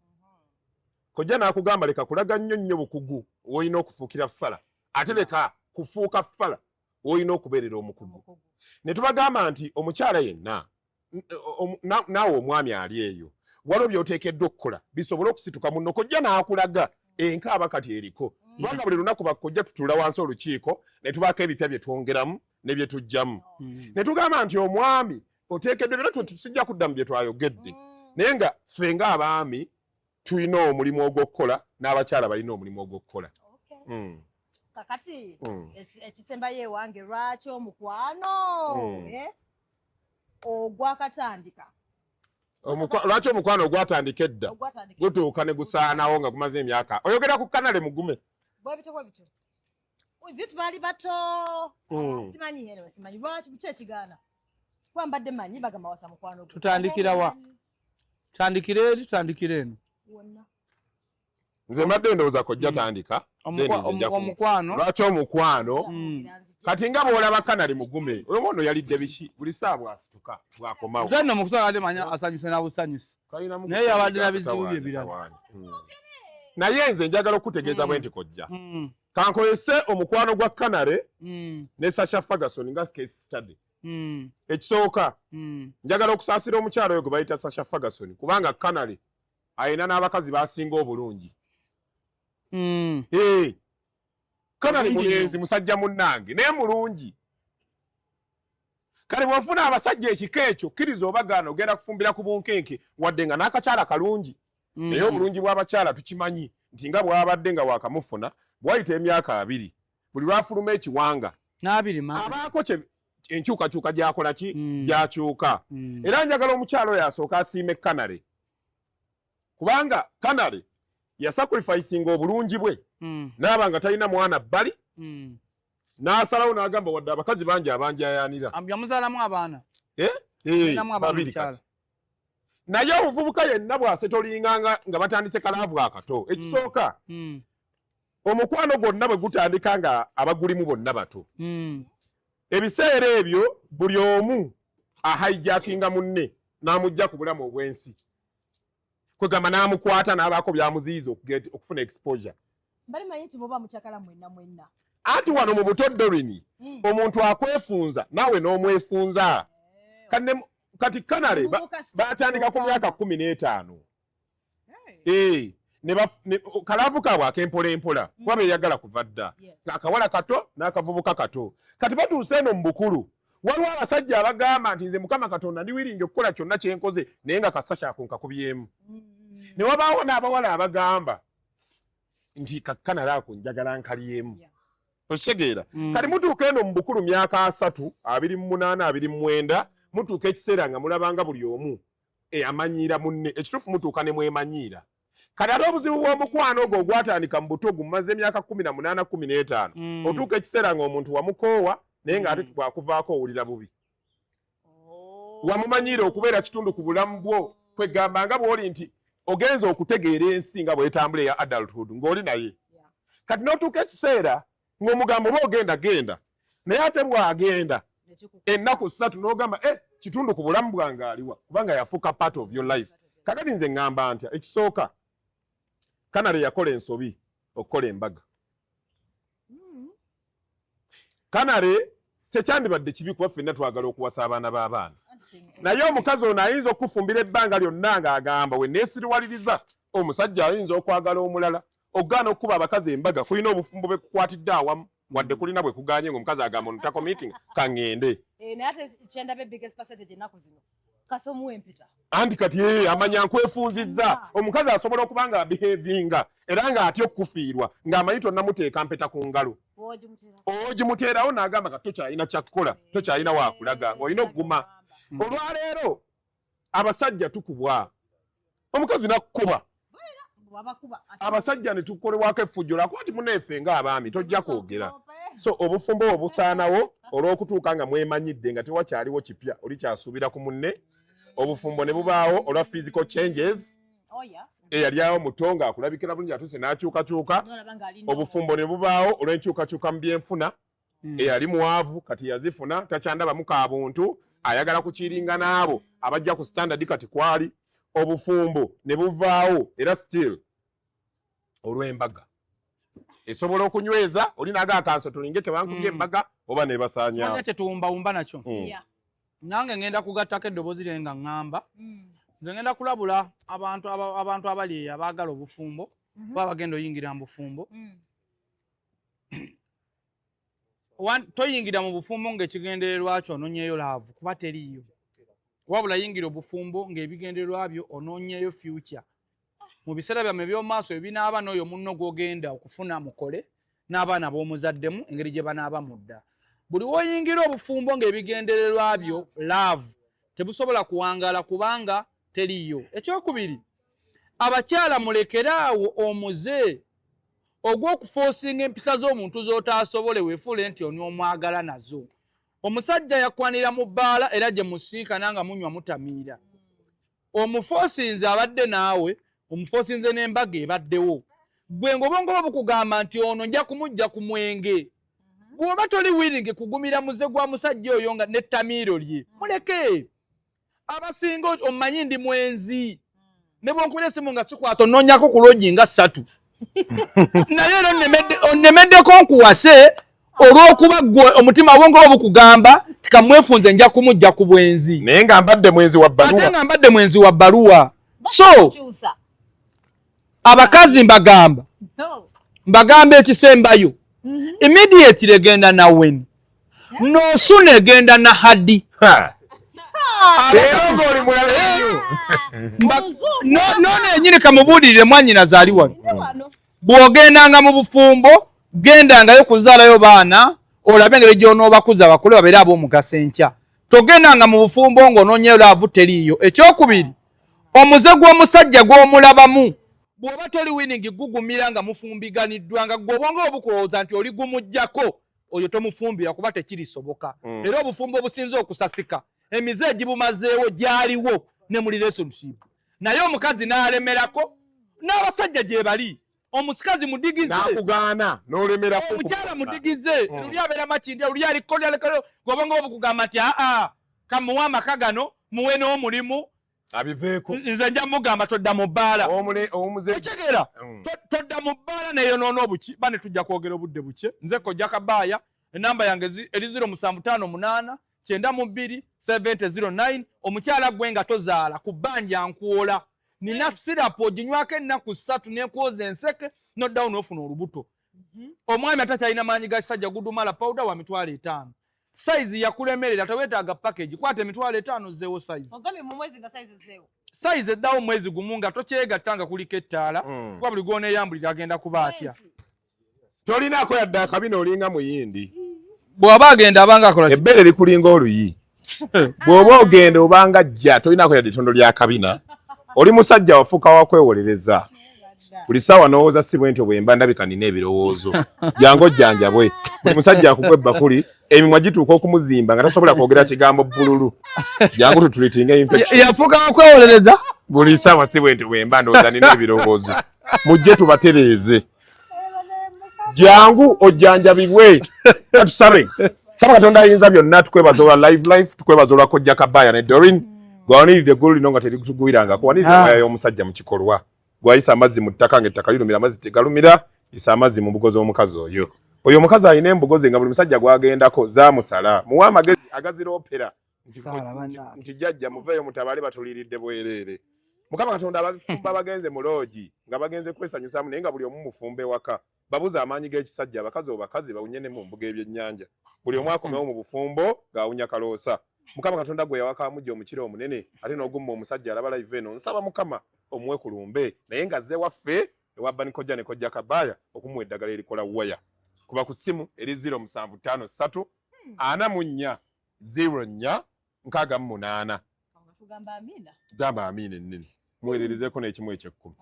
kojja n'akugamba leka kulaga nnyo nnyo bukugu w'olina okufuukira ffala ate leka kufuuka ffala w'olina okubeerera omukugu ne tubagamba nti omukyala yenna naawe omwami ali eyo waliwo by'oteekeddwa okukola bisobola okusituka munno kojja n'akulaga enkaaba kati eriko kubanga buli lunaku bakojja tutuula wansi olukiiko ne tubaako ebipya bye twongeramu ne bye tuggyamu ne tugamba nti omwami oteekeddwa byonna tusijja kudda mu bye twayogedde naye nga ffe ng'abaami tulina omulimu ogw'okukola n'abakyala balina omulimu ogw'okukola kakati ekisembayo ewange lwaki omukwano ogwakatandika lwaki omukwano ogwatandika edda gutuuka ne gusaanawo nga gumaze emyaka oyogera ku kanale mugume bwebito zitu baali bato simanyi eno simanyi lwaki buki ekigaana kuba mbadde manyi bagamba wasa mukwano tutandikira wa tutandikira eri tutandikira eno nze mbadde ndowooza kojja tandika omukwano lwaki omukwano kati nga bw'olaba kanali mugume oyo ono yalidde biki buli saa bw'asituka bw'akomawo nze nno mukusanga ate manya asanyuse na busanyusi naye yabadde na bizibu bye birala naye nze njagala okutegeeza bwe nti kojja kankozese omukwano gwa kanale ne Sasha Ferguson nga case study ekisooka njagala okusaasira omukyalo oyo gwe bayita Sasha Ferguson kubanga kanale ayina n'abakazi basinga obulungi kanale mulenzi musajja munnange naye mulungi kale bw'ofuna abasajja ekika ekyo kkiriza obagaana ogenda kufumbira ku bunkenke wadde nga n'akakyala kalungi naye obulungi bw'abakyala tukimanyi nti nga bw'abadde nga waakamufuna bwayita emyaka 2 buli lwafuluma ekiwanga abaako enkyukakyuka gyakola ki gyakyuka era njagala omukyalo oyo asooka asiime kanale kubanga kanale yasacrificinga obulungi bwe n'aba nga talina mwana bbali n'asalawo n'agamba wadde abakazi bangi abanjayanira yamuzaalamu abaana babiri kati naye omuvubuka yenna bw'asetolinganga nga batandise kalaavu akato ekisooka omukwano gwonna bwe gutandika nga abagulimu bonna bato ebiseera ebyo buli omu ahaijakinga munne n'amugja ku bulamu obw'ensi kwegamba n'amukwata n'abaako byamuziyiza okufuna exposure mbali manyi nti muba mukyakala mwenna Anti wano mu buto Dorini omuntu akwefunza nawe n'omwefunza. Kati Kanale batandika ku myaka 15. Kalavu kaabwe akempola empola kuba yagala kuva dda. Akawala kato n'akavubuka kato. Kati batuuse eno mu bukulu. Waliwo abasajja abagamba nti nze Mukama Katonda ndi wiringi okukola kyonna kye nkoze naye nga kasasha ako nkakubyemu. Ne wabaawo n'abawala abagamba nti Kanale ako njagala nkalyemu. Okitegeera? Kati mutuuka eno mu bukulu myaka 3, 28, 29, mutuuka ekiseera nga mulabanga buli omu amanyiira munne. Ekituufu mutuuka ne mwemanyiira. Kati ate obuzibu bw'omukwano ogwo ogwatandika mu buto gumaze emyaka 18, 15, otuuka ekiseera nga omuntu wamukoowa naye ng'ate bwakuvaako owulira bubi. Wamumanyiira okubeera kitundu ku bulamu bwo kwegamba nga bw'oli nti ogenza okutegeera ensi nga bw'etambula eya adulthood ng'oli naye. Kati n'otuuka ekiseera ng'omugambo oba genda naye ate bw'agenda ennaku 3 n'ogamba kitundu ku bulamu bwange aliwa kubanga yafuuka part of your life. Kakati nze ngamba ntya ekisooka Kanale yakola ensobi okukola embaga. Kanale sekyandibadde kibi kuba ffenna twagala okuwasa abaana b'abaana. Naye omukazi ono ayinza okufumbira ebbanga lyonna ng'agamba we neesiriwaliriza omusajja ayinza okwagala omulala. Ogaana okuba abakazi embaga kulina obufumbo bwe kukwatidde awamu wadde kulina bwe kuganye ng'omukazi agamba ono takomiting kaŋŋende. Naye ate kyendabe biggest percentage ennaku zino kasomuwa empeta. Anti kati amanya nkwefuuzizza omukazi asobola okuba nga behavinga era ng'atya okufiirwa ng'amanyi tonnamuteeka mpeta ku ngalo. Ogimuteerawo n'agamba kati tokyalina kyakkola tokyalina waakulaga ng'olina okuguma. Olwaleero abasajja tukubwa omukazi nakkuba abasajja ne tukolewako effujjo lwakuba nti muneefe ng'abaami tojja kwogera. So obufumbo obusaanawo olw'okutuuka nga mwemanyidde nga tewakyaliwo kipya oli kyasuubira ku munne. Obufumbo ne bubaawo olwa physical changes. Eyali awo muto ng'akulabikira bulungi atuuse n'akyukakyuka. Obufumbo ne bubaawo olw'enkyukakyuka mu byenfuna. Eyali muwaavu kati yazifuna takyandabamu kaabuntu ayagala kukiringa n'abo abajja ku standard kati kwali. Obufumbo ne buvaawo era still olw'embaga esobola okunyweza oli naga akanso tulinge tebankubye embaga oba ne basaanyaawo. Wajja tetuwumbawumba nakyo. Nange ngenda kugattako eddoboozi lye nga ŋŋamba nze ngenda kulabula abantu abali eyo abaagala obufumbo oba bagenda oyingira mu bufumbo. Toyingira mu bufumbo ng'ekigendererwa kyo ononyeeyo laavu kuba teriiyo. Wabula yingira obufumbo ng'ebigendererwa byo onoonyeeyo future. Mu biseera byammwe eby'omumaaso ebinaaba n'oyo munno gw'ogenda okufuna mukole n'abaana b'omuzaddemu engeri gye banaaba mudda. Buli woyingira obufumbo ng'ebigendererwa byo love tebusobola kuwangaala kubanga teriiyo. Ekyokubiri abakyala mulekeraawo omuze ogw'okufoosinga empisa z'omuntu z'otaasobole weefuule nti oni omwagala nazo. Omusajja yakwanira mu bbaala era gye musinkana nga munywa mutamiira. Omufoosinze abadde naawe omufoosinze n'embaga ebaddewo. Gwe ng'obwongo bukugamba nti ono nja kumujja ku mwenge. Bw'oba toli wiringi kugumira muze gwa musajja oyo nga n'ettamiiro lye muleke. Abasinga omanyi ndi mwenzi ne bw'onkubira essimu nga sikwata onoonyako ku loogi nga 3 naye era onnemeddeko nkuwase olw'okuba gwe omutima bwongo bukugamba tikamwefunze nja kumujja ku bwenzi naye nga mbadde mwenzi wa bbaluwa. Ate nga mbadde mwenzi wa bbaluwa. So abakazi mbagamba ekisembayo immediately egenda na wen noosuna egenda na hadi. None enyini kamubuulirire mwanyina zaali wano. Bw'ogendanga mu bufumbo gendangayo kuzaalayo baana olabe engeri gy'onoobakuza bakule babeere ab'omugaso enkya. Togendanga mu bufumbo ng'onoonyeyo laavu teriiyo. Ekyokubiri omuze gw'omusajja gw'omulabamu bw'oba toli winingi gugumira nga mufumbiganiddwa nga gwe obwongo obukulowooza nti oli gumuggyako oyo tomufumbira kuba tekirisoboka. Era obufumbo obusinze okusasika emize egibumazeewo gyaliwo ne mu relationship. Naye omukazi n'alemerako n'abasajja gye bali. Omusikazi mudigize nakugaana n'olemerako. Omukyala mudigize luli abeera makindi luli alikolera gobongo obukugamba nti kamuwa amaka gano muwe n'omulimu abiveeko nze nja mugamba todda mu bbaala omuze ekigera todda mu bbaala neyonoona obuki bane tujja kwogera obudde buke nze Kojja Kabaaya enamba yange eri 0758 92 omukyala gwe nga tozaala ku bbanja nkuwola nina sirapu oginywako ennaku 3 nekwoza enseke noddawo n'ofuna olubuto omwami atakyalina maanyi ga kisajja gudumala powder wa mitwalo 5 saizi yakulemerera teweetaaga package kwata emitwalo 5 zeewo saizi saizi eddawo mwezi gumu nga tokyegattanga kuliko ettaala kuba buli gw'oneeyambulira agenda kuba atya tolinaako yadde akabina olinga muyindi bw'aba agenda abanga akola ebbere likulinga oluyi bw'oba ogenda obanga jja tolinaako yadde ettondo lya kabina oli musajja wafuuka wakwewolereza buli ssaawa n'owooza si bwe ntyo bwemba ndabika nina ebirowoozo jangu ojjanjabwe buli musajja akugwa ebbakuli emimwa gituuka okumuzimba nga tasobola kwogera kigambo bbululu jangu tutulitinga yafuuka wakwewolereza buli ssaawa si bwe ntyo bwemba ndowooza nina ebirowoozo mujje tubatereeze jangu ojjanjabibwe katusabe kama Katonda ayinza byonna tukwebaza olwa live tukwebaza olwa Kojja Kabaaya ne Doreen gwawaniridde eggulu lino nga terikutugwirangako waniridde omwaya y'omusajja mu kikolwa gwayisa amazzi mu ttaka ng'ettaka lirumira amazzi tegalumira yisa amazzi mu mbugo z'omukazi oyo omukazi alina embugo ze nga buli musajja gwagendako zaamusala muwa amagezi agaziroopera nti jjajja muveeyo mutabale batuliiridde bwereere Mukama Katonda abafumba bagenze mu loogi nga bagenze kwesanyusaamu naye nga buli omu mufumba ewaka babuza amaanyi g'ekisajja abakazi obakazi bawunye mu mbuga ebyennyanja buli omu akomewo mu bufumbo ng'awunya kaloosa Mukama Katonda gwe yawaka amujja omukira omunene ate n'ogumma omusajja alaba live eno nsaba Mukama omuwe ku lumbe naye nga zze waffe ewa Bani Kojja ne Kojja Kabaaya okumuwa eddagala erikola waya kuba ku ssimu eri 0753 44 04 68 gamba amiina ennene muweererezeeko n'ekimu eky'ekkumi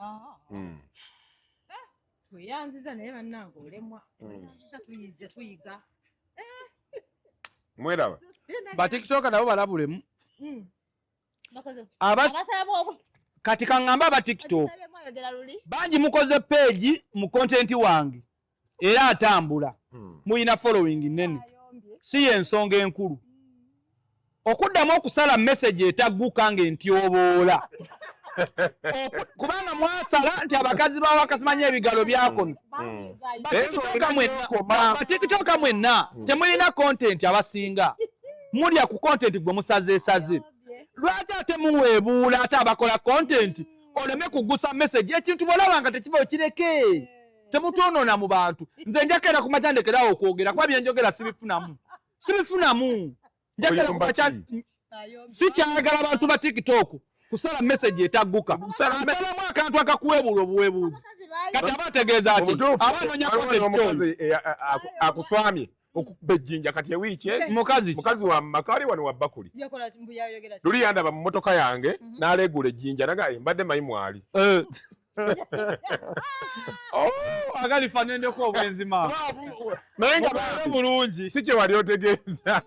tweyanziza naye bannange olemwa tweyanziza tuyize tuyiga mweraba batikitoka nabo balabulemu kati kaŋŋamba aba tiktok bangi mukoze peegi mu kontenti wange era atambula muyina following nnene si y'ensonga enkulu okuddamu okusala message etagguka ng'entyoboola kubanga mwasala nti abakazi bawaka simanyi ebigalo byakono batikitoka mwenna temulina content abasinga mulya ku content gwe musazeesaze lwaki ate muweebuula ate abakola content oleme kugusa message ekintu bwolaba nga tekiva okireke temutonoona mu bantu nze njakera ku matandekerawo okwogera kuba byenjogera sibifunamu njakera ku sikyagala abantu ba tiktok kusala message etagguka salamu akantu akakuweebuula obuweebuuzi kati abategeeza ati abanoonya content akuswamye okukuba ejjinja kati ewiiki mukazi wa makali wano wa bakuli luli yandaba mu motoka yange n'aleegula ejjinja naga mbadde mayi mwali agalifanendeko obwenzi maama naye nga bulungi si kye wali otegeeza